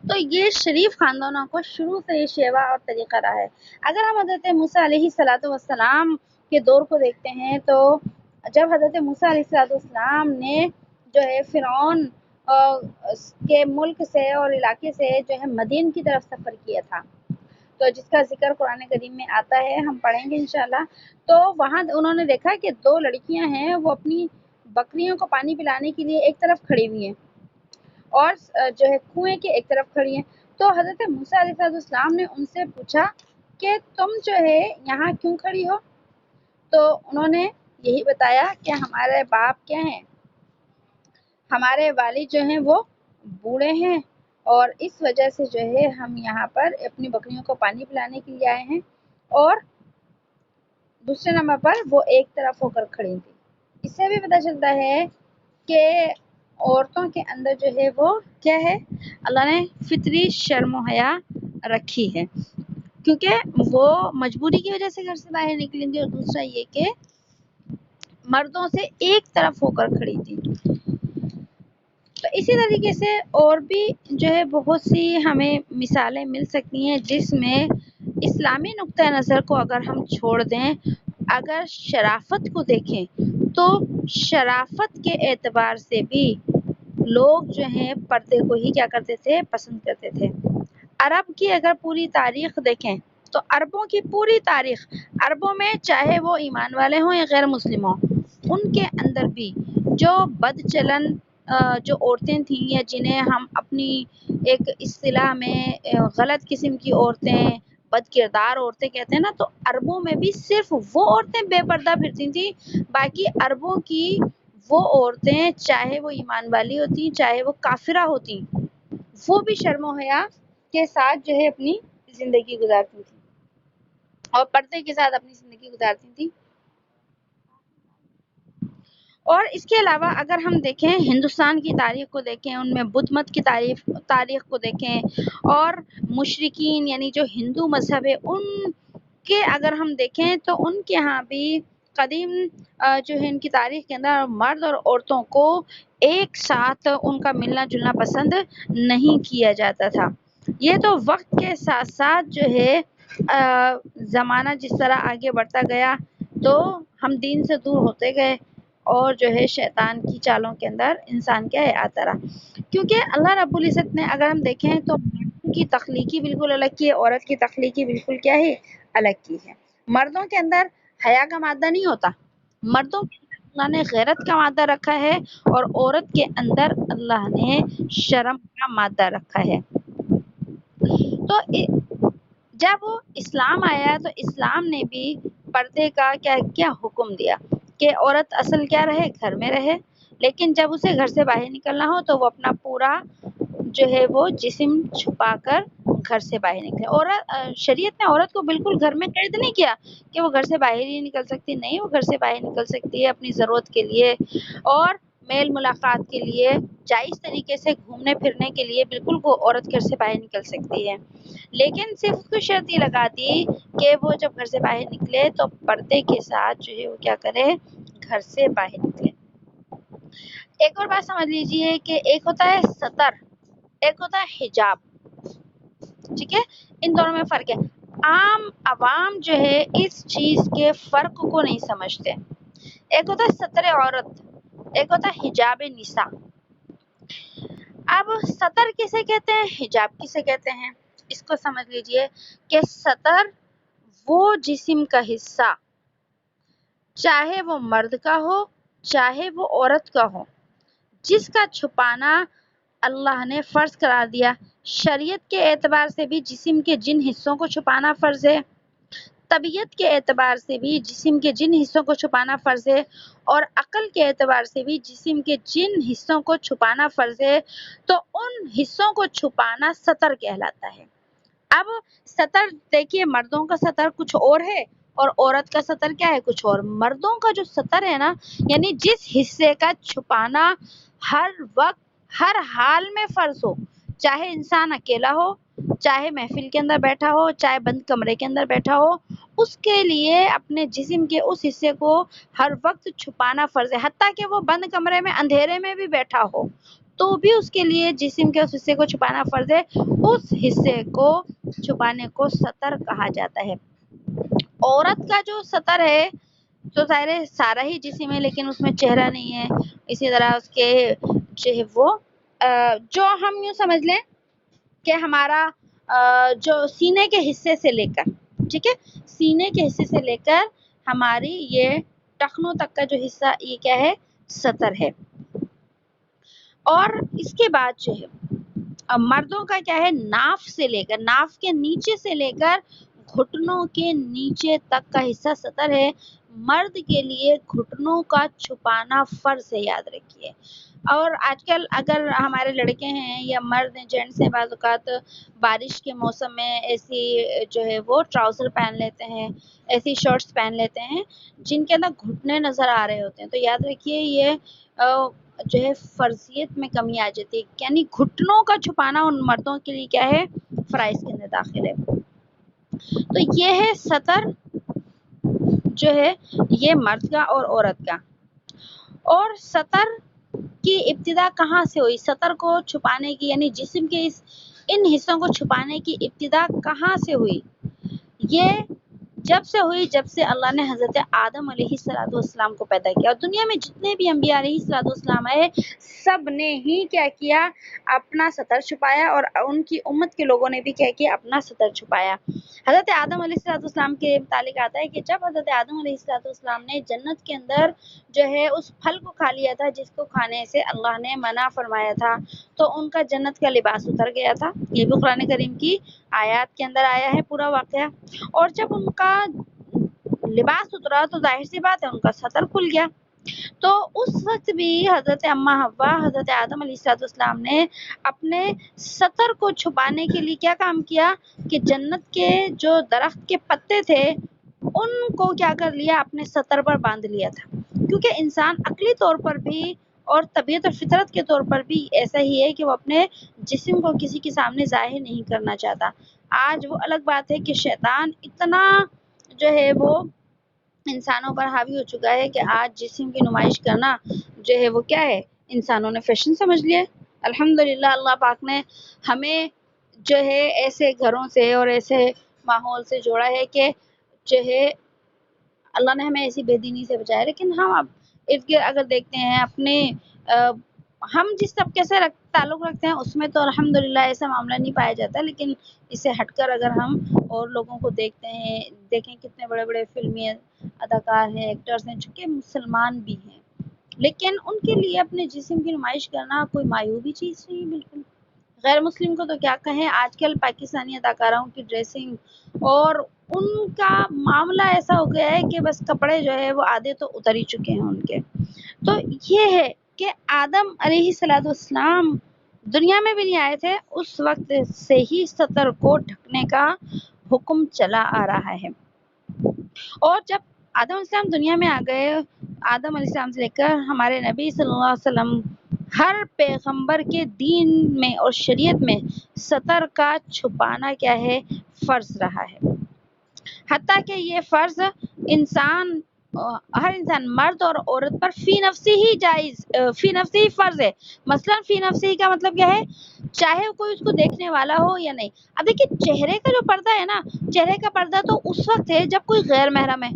تو یہ شریف خاندانوں کو شروع سے یہ شیوا اور طریقہ رہا ہے۔ اگر ہم حضرت موسیٰ علیہ السلام کے دور کو دیکھتے ہیں تو جب حضرت موسیٰ علیہ السلام نے جو ہے فرعون کے ملک سے اور علاقے سے جو ہے مدین کی طرف سفر کیا تھا، تو جس کا ذکر قرآن کریم میں آتا ہے، ہم پڑھیں گے انشاءاللہ۔ تو وہاں انہوں نے دیکھا کہ دو لڑکیاں ہیں، وہ اپنی بکریوں کو پانی پلانے کے لیے ایک طرف کھڑی ہوئی ہیں اور جو ہے کنویں کے ایک طرف کھڑی ہیں۔ تو حضرت موسیٰ علیہ السلام نے ان سے پوچھا کہ تم جو ہے یہاں کیوں کھڑی ہو؟ تو انہوں نے یہی بتایا کہ ہمارے باپ کیا ہیں، ہمارے والد جو ہیں وہ بوڑھے ہیں، اور اس وجہ سے جو ہے ہم یہاں پر اپنی بکریوں کو پانی پلانے کے لیے آئے ہیں۔ اور دوسرے نمبر پر وہ ایک طرف ہو کر کھڑی تھی۔ اس سے بھی پتہ چلتا ہے کہ عورتوں کے اندر جو ہے وہ کیا ہے، اللہ نے فطری شرم و حیا رکھی ہے، کیونکہ وہ مجبوری کی وجہ سے گھر سے باہر نکلیں گے، اور دوسرا یہ کہ مردوں سے ایک طرف ہو کر کھڑی تھی۔ تو اسی طریقے سے اور بھی جو ہے بہت سی ہمیں مثالیں مل سکتی ہیں، جس میں اسلامی نقطہ نظر کو اگر ہم چھوڑ دیں، اگر شرافت کو دیکھیں تو شرافت کے اعتبار سے بھی لوگ جو ہیں پردے کو ہی کیا کرتے تھے، پسند کرتے تھے۔ عرب کی اگر پوری تاریخ دیکھیں تو عربوں کی پوری تاریخ، عربوں میں چاہے وہ ایمان والے ہوں یا غیر مسلم ہوں، ان کے اندر بھی جو بد چلن جو عورتیں تھیں، یا جنہیں ہم اپنی ایک اصطلاح میں غلط قسم کی عورتیں، بد کردار عورتیں کہتے ہیں نا، تو عربوں میں بھی صرف وہ عورتیں بے پردہ پھرتی تھیں، باقی عربوں کی وہ عورتیں چاہے وہ ایمان والی ہوتی چاہے وہ کافرہ ہوتی، وہ بھی شرم و حیا کے ساتھ جو ہے اپنی زندگی گزارتی تھی اور پردے کے ساتھ اپنی زندگی گزارتی تھی۔ اور اس کے علاوہ اگر ہم دیکھیں ہندوستان کی تاریخ کو دیکھیں، ان میں بدھ مت کی تاریخ کو دیکھیں، اور مشرکین یعنی جو ہندو مذہب ہے ان کے اگر ہم دیکھیں تو ان کے ہاں بھی قدیم جو ہے ان کی تاریخ کے اندر مرد اور عورتوں کو ایک ساتھ ان کا ملنا جلنا پسند نہیں کیا جاتا تھا۔ یہ تو وقت کے ساتھ ساتھ جو ہے زمانہ جس طرح آگے بڑھتا گیا تو ہم دین سے دور ہوتے گئے، اور جو ہے شیطان کی چالوں کے اندر انسان کیا ہے آتا رہا۔ کیونکہ اللہ رب العزت نے اگر ہم دیکھیں تو مردوں کی تخلیقی بالکل الگ کی ہے، عورت کی تخلیقی بالکل کیا ہے، الگ کی ہے۔ مردوں کے اندر حیا کا مادہ نہیں ہوتا، مردوں کے اندر اللہ نے غیرت کا مادہ رکھا ہے، اور عورت کے اندر اللہ نے شرم کا مادہ رکھا ہے۔ تو جب وہ اسلام آیا تو اسلام نے بھی پردے کا کیا حکم دیا کہ عورت اصل کیا رہے، گھر میں رہے، لیکن جب اسے گھر سے باہر نکلنا ہو تو وہ اپنا پورا جو ہے وہ جسم چھپا کر گھر سے باہر نکلے۔ اور شریعت نے عورت کو بالکل گھر میں قید نہیں کیا کہ وہ گھر سے باہر ہی نکل سکتی، نہیں، وہ گھر سے باہر نکل سکتی ہے اپنی ضرورت کے لیے اور میل ملاقات کے لیے، جائز طریقے سے گھومنے پھرنے کے لیے بالکل وہ عورت گھر سے باہر نکل سکتی ہے، لیکن صرف اس کو شرط یہ لگا دی کہ وہ جب گھر سے باہر نکلے تو پردے کے ساتھ جو ہے وہ کیا کرے، گھر سے باہر نکلے۔ ایک اور بات سمجھ لیجئے کہ ایک ہوتا ہے ستر، ایک ہوتا ہے حجاب، ٹھیک ہے، ان دونوں میں فرق ہے۔ عام عوام جو ہے اس چیز کے فرق کو نہیں سمجھتے۔ ایک ہوتا ہے ستر عورت، ایک ہوتا ہے حجاب نساء۔ اب ستر کسے کہتے ہیں، حجاب کسے کہتے ہیں، اس کو سمجھ لیجئے کہ ستر وہ جسم کا حصہ، چاہے وہ مرد کا ہو چاہے وہ عورت کا ہو، جس کا چھپانا اللہ نے فرض قرار دیا۔ شریعت کے اعتبار سے بھی جسم کے جن حصوں کو چھپانا فرض ہے، طبیعت کے اعتبار سے بھی جسم کے جن حصوں کو چھپانا فرض ہے، اور عقل کے اعتبار سے بھی جسم کے جن حصوں کو چھپانا فرض ہے، تو ان حصوں کو چھپانا ستر کہلاتا ہے۔ اب ستر دیکھیے، مردوں کا ستر کچھ اور ہے اور عورت کا ستر کیا ہے، کچھ اور۔ مردوں کا جو ستر ہے نا، یعنی جس حصے کا چھپانا ہر وقت ہر حال میں فرض ہو، چاہے انسان اکیلا ہو، چاہے محفل کے اندر بیٹھا ہو، چاہے بند کمرے کے اندر بیٹھا ہو، اس کے لیے اپنے جسم کے اس حصے کو ہر وقت چھپانا فرض ہے، حتیٰ کہ وہ بند کمرے میں اندھیرے میں بھی بیٹھا ہو تو بھی اس کے لیے جسم کے اس حصے کو چھپانا فرض ہے۔ اس حصے کو چھپانے کو ستر کہا جاتا ہے۔ عورت کا جو ستر ہے تو ظاہر ہے سارا ہی جسم ہے، لیکن اس میں چہرہ نہیں ہے، اسی طرح اس کے جو ہے وہ جو ہم یوں سمجھ لیں کہ ہمارا جو سینے کے حصے سے لے کر، ٹھیک ہے، سینے کے حصے سے لے کر ہماری یہ ٹخنوں تک کا جو حصہ، یہ کیا ہے، ستر ہے۔ اور اس کے بعد جو ہے مردوں کا کیا ہے، ناف سے لے کر، ناف کے نیچے سے لے کر گھٹنوں کے نیچے تک کا حصہ ستر ہے۔ مرد کے لیے گھٹنوں کا چھپانا فرض ہے، یاد رکھیے۔ اور آج کل اگر ہمارے لڑکے ہیں یا مرد ہیں، جینٹس ہیں، بعض اوقات بارش کے موسم میں ایسی جو ہے وہ ٹراؤزر پہن لیتے ہیں، ایسی شرٹس پہن لیتے ہیں جن کے اندر گھٹنے نظر آ رہے ہوتے ہیں، تو یاد رکھیے یہ جو ہے فرضیت میں کمی آ جاتی ہے، یعنی گھٹنوں کا چھپانا ان مردوں کے لیے کیا ہے، فرائض کے اندر داخل ہے۔ تو یہ ہے ستر جو ہے یہ مرد کا اور عورت کا۔ اور ستر کی ابتدا کہاں سے ہوئی، ستر کو چھپانے کی، یعنی جسم کے ان حصوں کو چھپانے کی ابتدا کہاں سے ہوئی؟ یہ جب سے ہوئی جب سے اللہ نے حضرت آدم علیہ السلام کو پیدا کیا، اور دنیا میں جتنے بھی انبیاء علیہ السلام آئے سب نے ہی کیا کیا، اپنا ستر چھپایا، اور ان کی امت کے لوگوں نے بھی کیا کیا، اپنا ستر چھپایا۔ حضرت آدم علیہ السلام کے متعلق آتا ہے کہ جب حضرت آدم علیہ السلام نے جنت کے اندر جو ہے اس پھل کو کھا لیا تھا جس کو کھانے سے اللہ نے منع فرمایا تھا، تو ان کا جنت کا لباس اتر گیا تھا۔ یہ بھی قرآن کریم کی آیات کے اندر آیا ہے پورا واقعہ۔ اور جب ان کا لباس اترا تو ظاہر سی بات ہے ان کا ستر کھل گیا۔ تو اس وقت بھی حضرت اما حوا، حضرت آدم علیہ السلام نے اپنے ستر کو چھپانے کے لیے کیا کام کیا کہ جنت کے جو درخت کے پتے تھے ان کو کیا کر لیا، اپنے ستر پر باندھ لیا تھا، کیونکہ انسان عقلی طور پر بھی اور طبیعت اور فطرت کے طور پر بھی ایسا ہی ہے کہ وہ اپنے جسم کو کسی کے سامنے ظاہر نہیں کرنا چاہتا۔ آج وہ الگ بات ہے کہ شیطان اتنا جو ہے وہ انسانوں پر حاوی ہو چکا ہے کہ آج جسم کی نمائش کرنا جو ہے وہ کیا ہے، انسانوں نے فیشن سمجھ لیا۔ الحمدللہ اللہ پاک نے ہمیں جو ہے ایسے گھروں سے اور ایسے ماحول سے جوڑا ہے کہ جو ہے اللہ نے ہمیں ایسی بے دینی سے بچایا، لیکن ہم اب ارد گرد اگر دیکھتے ہیں اپنے ہم جس طبقے سے تعلق رکھتے ہیں اس میں تو الحمدللہ ایسا معاملہ نہیں پایا جاتا، لیکن اس سے ہٹ کر اگر ہم اور لوگوں کو دیکھتے ہیں، دیکھیں کتنے بڑے بڑے فلمی اداکار ہیں، ایکٹرز ہیں جو کہ مسلمان بھی ہیں، لیکن ان کے لیے اپنے جسم کی نمائش کرنا کوئی معیوبی چیز نہیں، بالکل غیر مسلم کو تو کیا کہیں، آج کل پاکستانی اداکاروں کی ڈریسنگ اور ان کا معاملہ ایسا ہو گیا ہے کہ بس کپڑے جو ہے وہ آدھے تو اتر ہی چکے ہیں ان کے۔ تو یہ ہے کہ آدم علیہ السلام دنیا میں بھی نہیں آئے تھے، اس وقت سے ہی سطر کو ڈھکنے کا حکم چلا آ رہا ہے۔ اور جب آدم علیہ السلام دنیا میں آ گئے، آدم علیہ السلام سے لے کر ہمارے نبی صلی اللہ علیہ وسلم، ہر پیغمبر کے دین میں اور شریعت میں سطر کا چھپانا کیا ہے، فرض رہا ہے۔ حتیٰ کہ یہ فرض ہر انسان مرد اور عورت پر فی نفسی ہی فرض ہے۔ مثلا فی نفسی کا مطلب کیا ہے، چاہے کوئی اس کو دیکھنے والا ہو یا نہیں۔ اب دیکھیے چہرے کا جو پردہ ہے نا، چہرے کا پردہ تو اس وقت ہے جب کوئی غیر محرم ہے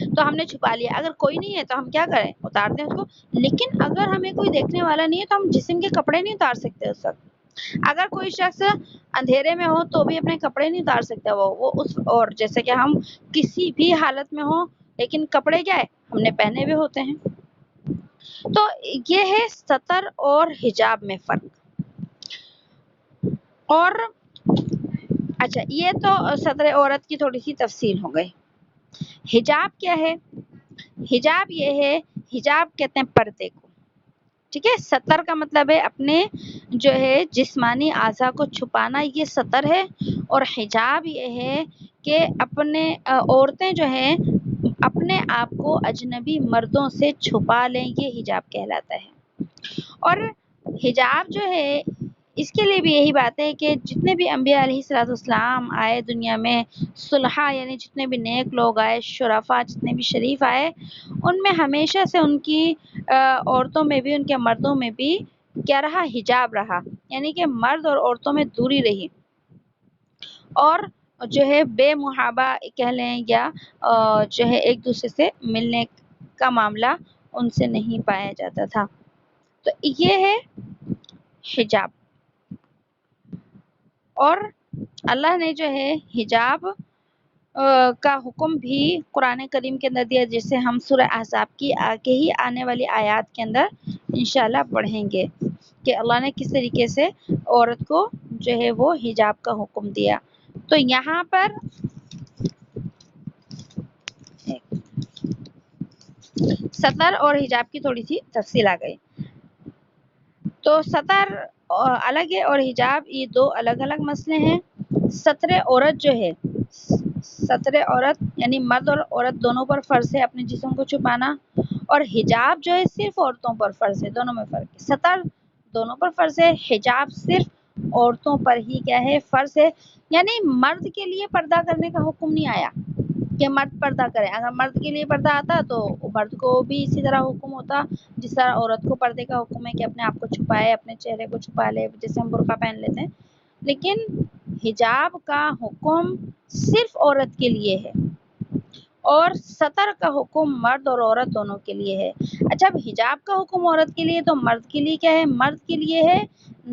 تو ہم نے چھپا لیا، اگر کوئی نہیں ہے تو ہم کیا کریں، اتار دیں اس کو۔ لیکن اگر ہمیں کوئی دیکھنے والا نہیں ہے تو ہم جسم کے کپڑے نہیں اتار سکتے اس وقت۔ اگر کوئی شخص اندھیرے میں ہو تو بھی اپنے کپڑے نہیں اتار سکتا وہ اس، اور جیسے کہ ہم کسی بھی حالت میں ہوں لیکن کپڑے کیا ہے، ہم نے پہنے ہوئے ہوتے ہیں۔ تو یہ ہے سطر اور حجاب میں فرق۔ اور اچھا، یہ تو سطر عورت کی تھوڑی سی تفصیل ہو گئی۔ حجاب کیا ہے؟ حجاب یہ ہے، حجاب کہتے ہیں پردے کو، ٹھیک ہے۔ سطر کا مطلب ہے اپنے جو ہے جسمانی اعضاء کو چھپانا، یہ سطر ہے۔ اور حجاب یہ ہے کہ اپنے عورتیں جو ہیں اپنے آپ کو اجنبی مردوں سے چھپا لیں، یہ حجاب کہلاتا ہے۔ اور حجاب جو ہے اس کے لیے بھی یہی بات ہے کہ جتنے بھی انبیاء علیہ السلام آئے دنیا میں، صلحاء یعنی جتنے بھی نیک لوگ آئے، شرفاء جتنے بھی شریف آئے، ان میں ہمیشہ سے ان کی عورتوں میں بھی، ان کے مردوں میں بھی کیا رہا، حجاب رہا، یعنی کہ مرد اور عورتوں میں دوری رہی، اور جو ہے بے محابہ کہہ لیں یا جو ہے ایک دوسرے سے ملنے کا معاملہ ان سے نہیں پایا جاتا تھا۔ تو یہ ہے حجاب۔ اور اللہ نے جو ہے حجاب کا حکم بھی قرآن کریم کے اندر دیا، جسے ہم سورہ احزاب کی آگے ہی آنے والی آیات کے اندر انشاءاللہ پڑھیں گے کہ اللہ نے کس طریقے سے عورت کو جو ہے وہ حجاب کا حکم دیا۔ تو یہاں پر سطر اور حجاب کی تھوڑی سی تفصیل آ گئی۔ تو سطر الگ ہے اور حجاب یہ دو الگ الگ مسئلے ہیں۔ سطر عورت جو ہے، سطر عورت یعنی مرد اور عورت دونوں پر فرض ہے اپنے جسم کو چھپانا، اور حجاب جو ہے صرف عورتوں پر فرض ہے، دونوں میں فرق ہے۔ سطر دونوں پر فرض ہے، حجاب صرف عورتوں پر ہی کیا ہے، فرض ہے۔ یعنی مرد کے لیے پردہ کرنے کا حکم نہیں آیا کہ مرد پردہ کرے، اگر مرد کے لیے پردہ آتا تو مرد کو بھی اسی طرح حکم ہوتا جس طرح عورت کو پردے کا حکم ہے کہ اپنے آپ کو چھپائے، اپنے چہرے کو چھپا لے، جیسے ہم برقع پہن لیتے ہیں۔ لیکن حجاب کا حکم صرف عورت کے لیے ہے، اور سطر کا حکم مرد اور عورت دونوں کے لیے ہے۔ اچھا، اب حجاب کا حکم عورت کے لیے تو مرد کے لیے کیا ہے؟ مرد کے لیے ہے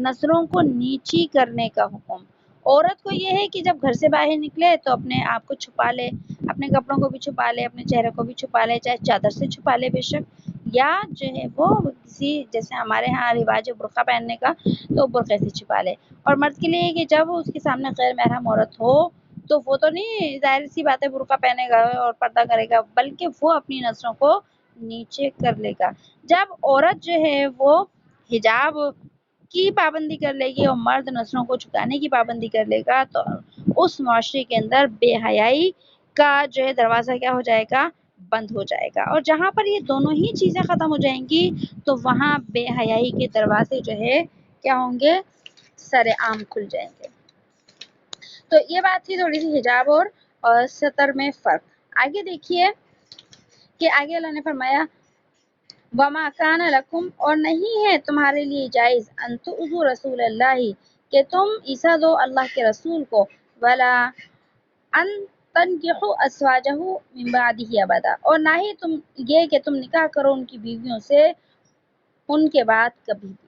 نظروں کو نیچی کرنے کا حکم۔ عورت کو یہ ہے کہ جب گھر سے باہر نکلے تو اپنے آپ کو چھپا لے، اپنے کپڑوں کو بھی چھپا لے، اپنے چہرے کو بھی چھپا لے، چاہے چادر سے چھپا لے بے شک، یا جو ہے وہ کسی جیسے ہمارے ہاں رواج ہے برقع پہننے کا تو برقعے سے چھپا لے۔ اور مرد کے لیے کہ جب اس کے سامنے غیر محرم عورت ہو تو وہ تو نہیں، ظاہر سی بات ہے برقع پہنے گا اور پردہ کرے گا، بلکہ وہ اپنی نظروں کو نیچے کر لے گا۔ جب عورت جو ہے وہ حجاب کی پابندی کر لے گی اور مرد نظروں کو جھکانے کی پابندی کر لے گا تو اس معاشرے کے اندر بے حیائی کا جو ہے دروازہ کیا ہو جائے گا، بند ہو جائے گا۔ اور جہاں پر یہ دونوں ہی چیزیں ختم ہو جائیں گی تو وہاں بے حیائی کے دروازے جو ہے کیا ہوں گے، سر عام کھل جائیں گے۔ تو یہ بات تھی تھوڑی سی حجاب اور سطر میں فرق۔ آگے دیکھیے کہ آگے اللہ نے فرمایا وَمَا كَانَ لَكُمْ، اور نہیں ہے تمہارے لیے جائز ان تؤذوا رسول اللہ، کہ تم ایذا دو اللہ کے رسول کو، ولا ان تنکحوا ازواجہ من بعدہ ابدا، اور نہ ہی تم یہ کہ تم نکاح کرو ان کی بیویوں سے ان کے بعد کبھی بھی۔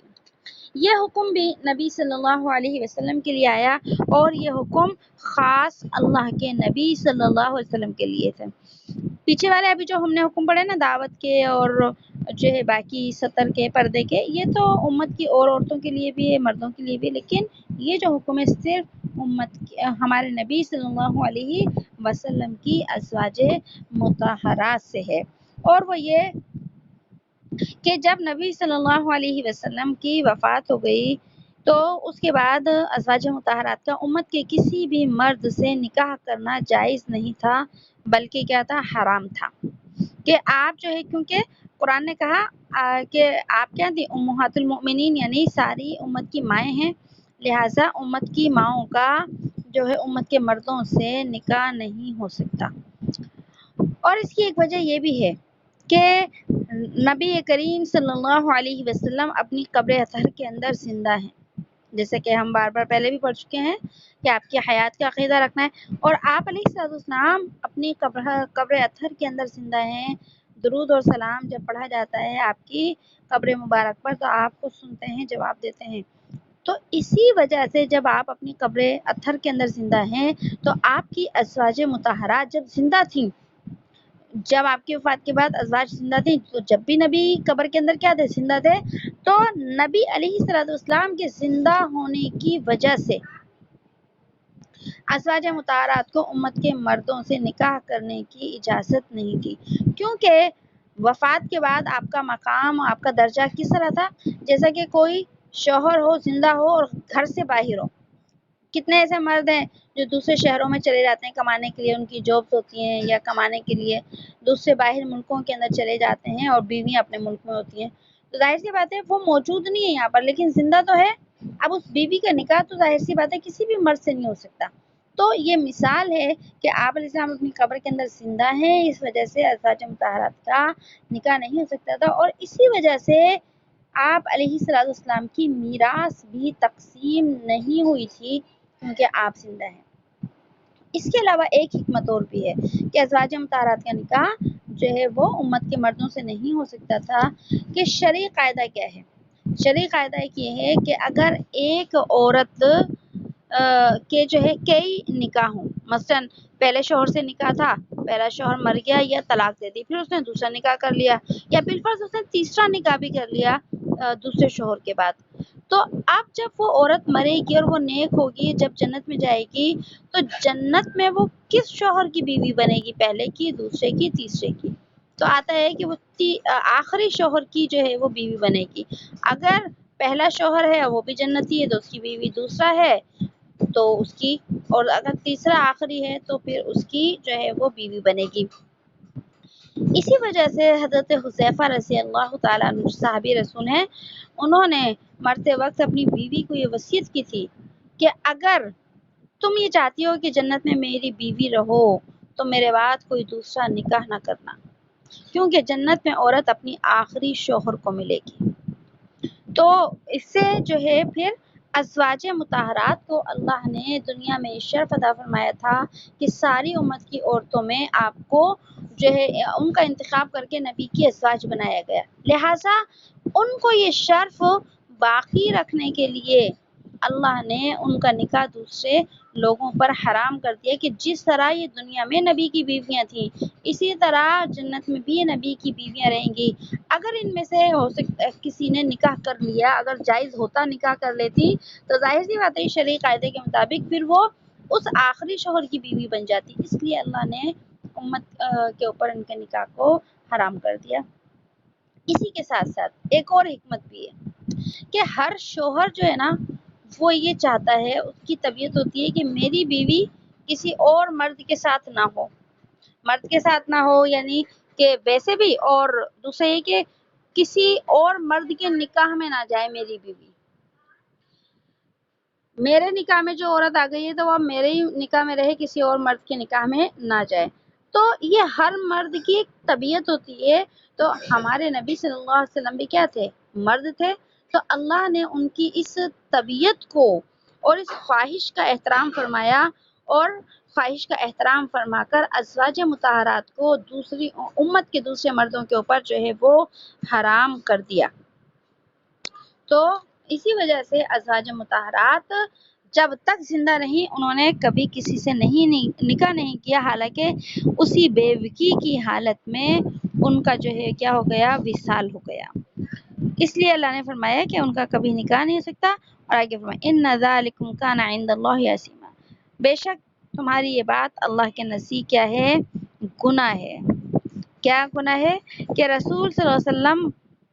یہ حکم بھی نبی صلی اللہ علیہ وسلم کے لیے آیا، اور یہ حکم خاص اللہ کے نبی صلی اللہ علیہ وسلم کے لیے تھے۔ پیچھے والے ابھی جو ہم نے حکم پڑھے نا دعوت کے اور جو ہے باقی سطر کے پردے کے، یہ تو امت کی اور عورتوں کے لیے بھی ہے، مردوں کے لیے بھی، لیکن یہ جو حکم ہے صرف ہمارے نبی صلی اللہ علیہ وسلم کی ازواج مطہرات سے ہے۔ اور وہ یہ کہ جب نبی صلی اللہ علیہ وسلم کی وفات ہو گئی تو اس کے بعد ازواج مطہرات کا امت کے کسی بھی مرد سے نکاح کرنا جائز نہیں تھا، بلکہ کیا تھا، حرام تھا۔ کہ آپ جو ہے، کیونکہ قرآن نے کہا کہ آپ کیا تھی، امہات المؤمنین، یعنی ساری امت کی مائیں ہیں، لہٰذا امت کی ماؤں کا جو ہے امت کے مردوں سے نکاح نہیں ہو سکتا۔ اور اس کی ایک وجہ یہ بھی ہے کہ نبی کریم صلی اللہ علیہ وسلم اپنی قبر اطہر کے اندر زندہ ہیں، جیسے کہ ہم بار بار پہلے بھی پڑھ چکے ہیں کہ آپ کی حیات کا عقیدہ رکھنا ہے، اور آپ علیہ الصلوۃ والسلام اپنی قبر اطہر کے اندر زندہ ہیں۔ درود اور سلام جب پڑھا جاتا ہے آپ کی قبر مبارک پر تو آپ کو سنتے ہیں، جواب دیتے ہیں۔ تو اسی وجہ سے جب آپ اپنی قبر اطہر کے اندر زندہ ہیں تو آپ کی ازواج مطہرات جب زندہ تھیں، جب آپ کی وفات کے بعد ازواج زندہ تھیں، تو جب بھی نبی قبر کے اندر کیا تھے، زندہ تھے، تو نبی علیہ الصلوۃ والسلام کے زندہ ہونے کی وجہ سے ازواج مطہرات کو امت کے مردوں سے نکاح کرنے کی اجازت نہیں تھی، کیونکہ وفات کے بعد آپ کا مقام، آپ کا درجہ کس طرح تھا، جیسا کہ کوئی شوہر ہو، زندہ ہو اور گھر سے باہر ہو۔ کتنے ایسے مرد ہیں جو دوسرے شہروں میں چلے جاتے ہیں کمانے کے لیے، ان کی جابس ہوتی ہیں، یا کمانے کے لیے دوسرے باہر ملکوں کے اندر چلے جاتے ہیں، اور بیویاں اپنے ملک میں ہوتی ہیں، تو ظاہر سی بات ہے وہ موجود نہیں ہے یہاں پر، لیکن زندہ تو ہے۔ اب اس بیوی کا نکاح تو ظاہر سی بات ہے کسی بھی مرد سے نہیں ہو سکتا۔ تو یہ مثال ہے کہ آپ علیہ السلام اپنی قبر کے اندر زندہ ہیں، اس وجہ سے ازواج مطہرات کا نکاح نہیں ہو سکتا تھا، اور اسی وجہ سے آپ علیہ الصلوۃ والسلام کی میراث بھی تقسیم نہیں ہوئی تھی، کیونکہ آپ زندہ ہیں۔ اس کے علاوہ ایک حکمت اور بھی ہے کہ ازواج مطہرات کا نکاح جو ہے وہ امت کے مردوں سے نہیں ہو سکتا تھا، کہ شرعی قاعدہ کیا ہے؟ شرعی قاعدہ یہ ہے کہ اگر ایک عورت کے جو ہے کئی نکاح ہوں، مثلاً پہلے شوہر سے نکاح تھا، پہلا شوہر مر گیا یا طلاق دے دی، پھر اس نے دوسرا نکاح کر لیا، یا بالفرض اس نے تیسرا نکاح بھی کر لیا دوسرے شوہر کے بعد، تو اب جب وہ عورت مرے گی اور وہ نیک ہوگی، جب جنت میں جائے گی تو جنت میں وہ کس شوہر کی بیوی بنے گی، پہلے کی، دوسرے کی، تیسرے کی؟ تو آتا ہے کہ وہ آخری شوہر کی جو ہے وہ بیوی بنے گی۔ اگر پہلا شوہر ہے وہ بھی جنتی ہے تو اس کی بیوی دوسرا ہے تو اس کی، اور اگر تیسرا آخری ہے تو پھر اس کی جو ہے وہ بیوی بنے گی۔ اسی وجہ سے حضرت حذیفہ رضی اللہ تعالیٰ عنہ صحابی رسول ہیں، انہوں نے مرتے وقت اپنی بیوی کو یہ وصیت کی تھی کہ اگر تم یہ چاہتی ہو کہ جنت میں میری بیوی رہو تو میرے بعد کوئی دوسرا نکاح نہ کرنا، کیونکہ جنت میں عورت اپنی آخری شوہر کو ملے گی۔ تو اس سے جو ہے پھر ازواج مطہرات کو اللہ نے دنیا میں شرف عطا فرمایا تھا کہ ساری امت کی عورتوں میں آپ کو جو ہے ان کا انتخاب کر کے نبی کی ازواج بنایا گیا، لہٰذا ان کو یہ شرف باقی رکھنے کے لیے اللہ نے ان کا نکاح دوسرے لوگوں پر حرام کر دیا، کہ جس طرح یہ دنیا میں نبی کی بیویاں تھیں اسی طرح جنت میں بھی نبی کی بیویاں رہیں گی۔ اگر ان میں سے ہو سکتا کسی نے نکاح کر لیا، اگر جائز ہوتا نکاح کر لیتی تو ظاہر سی بات ہے شرعی قاعدے کے مطابق پھر وہ اس آخری شوہر کی بیوی بن جاتی، اس لیے اللہ نے امت کے اوپر ان کے نکاح کو حرام کر دیا۔ اسی کے ساتھ ساتھ ایک اور حکمت بھی ہے کہ ہر شوہر جو ہے نا وہ یہ چاہتا ہے، اس کی طبیعت ہوتی ہے کہ میری بیوی کسی اور مرد کے ساتھ نہ ہو، مرد کے ساتھ نہ ہو، یعنی کہ ویسے بھی، اور دوسرا یہ کہ کسی اور مرد کے نکاح میں نہ جائے میری بیوی۔ میرے نکاح میں جو عورت آ گئی ہے تو وہ میرے ہی نکاح میں رہے، کسی اور مرد کے نکاح میں نہ جائے۔ تو یہ ہر مرد کی ایک طبیعت ہوتی ہے، تو ہمارے نبی صلی اللہ علیہ وسلم بھی کیا تھے، مرد تھے، تو اللہ نے ان کی اس طبیعت کو اور اس خواہش کا احترام فرمایا، اور خواہش کا احترام فرما کر ازواج مطہرات کو دوسری امت کے دوسرے مردوں کے اوپر جو ہے وہ حرام کر دیا۔ تو اسی وجہ سے ازواج مطہرات جب تک زندہ رہیں انہوں نے کبھی کسی سے نکاح نہیں کیا، حالانکہ اسی بیوگی کی حالت میں ان کا جو ہے کیا ہو گیا، وصال ہو گیا. اس لیے اللہ نے فرمایا کہ ان کا کبھی نکاح نہیں ہو سکتا. اور آگے فرمایا ان ذالکم کان عند اللہ عظیما، بے شک تمہاری یہ بات اللہ کے نزدیک کیا ہے، گناہ ہے. کیا گناہ ہے کہ رسول صلی اللہ علیہ وسلم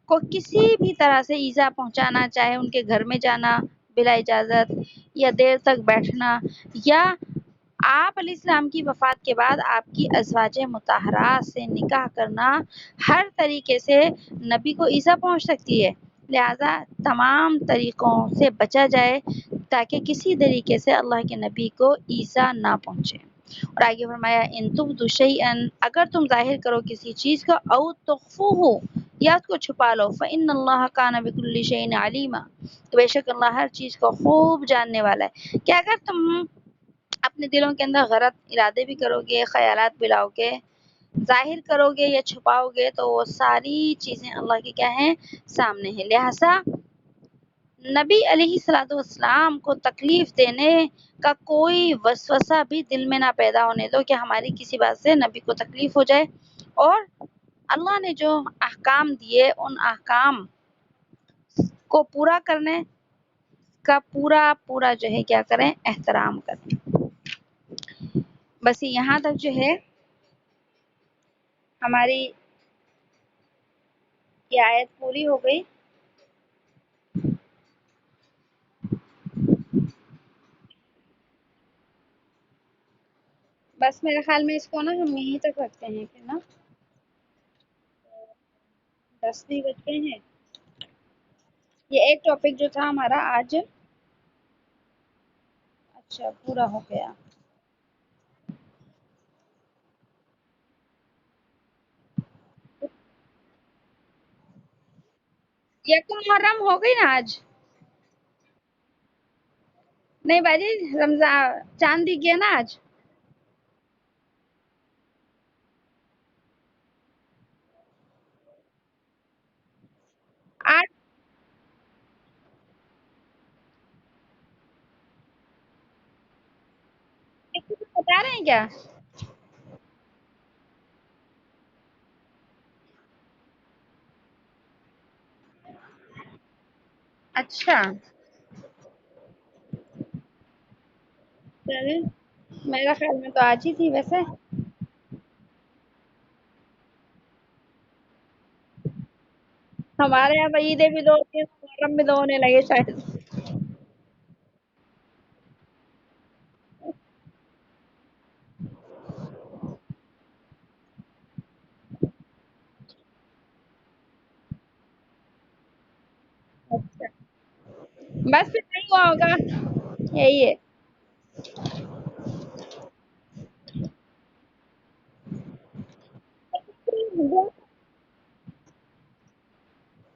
کو کسی بھی طرح سے ایذا پہنچانا، چاہے ان کے گھر میں جانا بلا اجازت، یا دیر تک بیٹھنا، یا آپ علیہ السلام کی وفات کے بعد آپ کی ازواج مطہرات سے نکاح کرنا، ہر طریقے سے نبی کو ایذا پہنچ سکتی ہے. لہذا تمام طریقوں سے بچا جائے تاکہ کسی طریقے سے اللہ کے نبی کو ایذا نہ پہنچے. اور آگے فرمایا ان تبدوا شیئا، اگر تم ظاہر کرو کسی چیز کو، او تخفوہ یا اس کو چھپا لو، فإن اللہ کان بکل شیء علیما، تو بے شک اللہ ہر چیز کو خوب جاننے والا ہے. کہ اگر تم اپنے دلوں کے اندر غلط ارادے بھی کرو گے، خیالات بھی لاؤ گے، ظاہر کرو گے یا چھپاؤ گے، تو وہ ساری چیزیں اللہ کی کیا ہیں، سامنے ہیں. لہذا نبی علیہ الصلوۃ والسلام کو تکلیف دینے کا کوئی وسوسہ بھی دل میں نہ پیدا ہونے دو کہ ہماری کسی بات سے نبی کو تکلیف ہو جائے. اور اللہ نے جو احکام دیے ان احکام کو پورا کرنے کا پورا جو ہے کیا کریں، احترام کریں. بس یہاں تک جو ہے ہماری یہ آیت پوری ہو گئی. بس میرے خیال میں اس کو نا ہم یہیں تک رکھتے ہیں پھر نا، 10 بھی بج گئے ہیں. یہ ایک ٹاپک جو تھا ہمارا آج اچھا پورا ہو گیا. یکم محرم ہو گئی نا آج؟ نہیں باجی، رمضان چاند دکھ گیا نا آج. آج کسی کو بتا رہے ہیں کیا؟ اچھا چلیں، میرا خیال میں تو آج ہی تھی ویسے. ہمارے یہاں تو عیدیں بھی دو ہوتی ہیں، محرم بھی دو ہونے لگے شاید. اچھا بس پھر نہیں ہوا ہوگا، یہی ہے.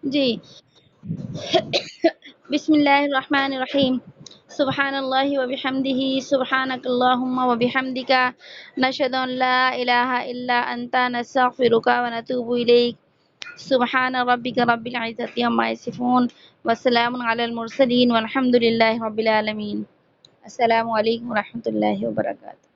جی بسم اللہ الرحمن الرحیم. سبحان اللہ وبحمدہ، سبحانک اللہم وبحمدک، نشہد ان لا الہ الا انت، نستغفرک ونتوب الیک. سبحان ربک رب العزت عما یصفون، وسلام علی المرسلین، والحمد للہ رب العالمین. السلام علیکم ورحمۃ اللہ وبرکاتہ.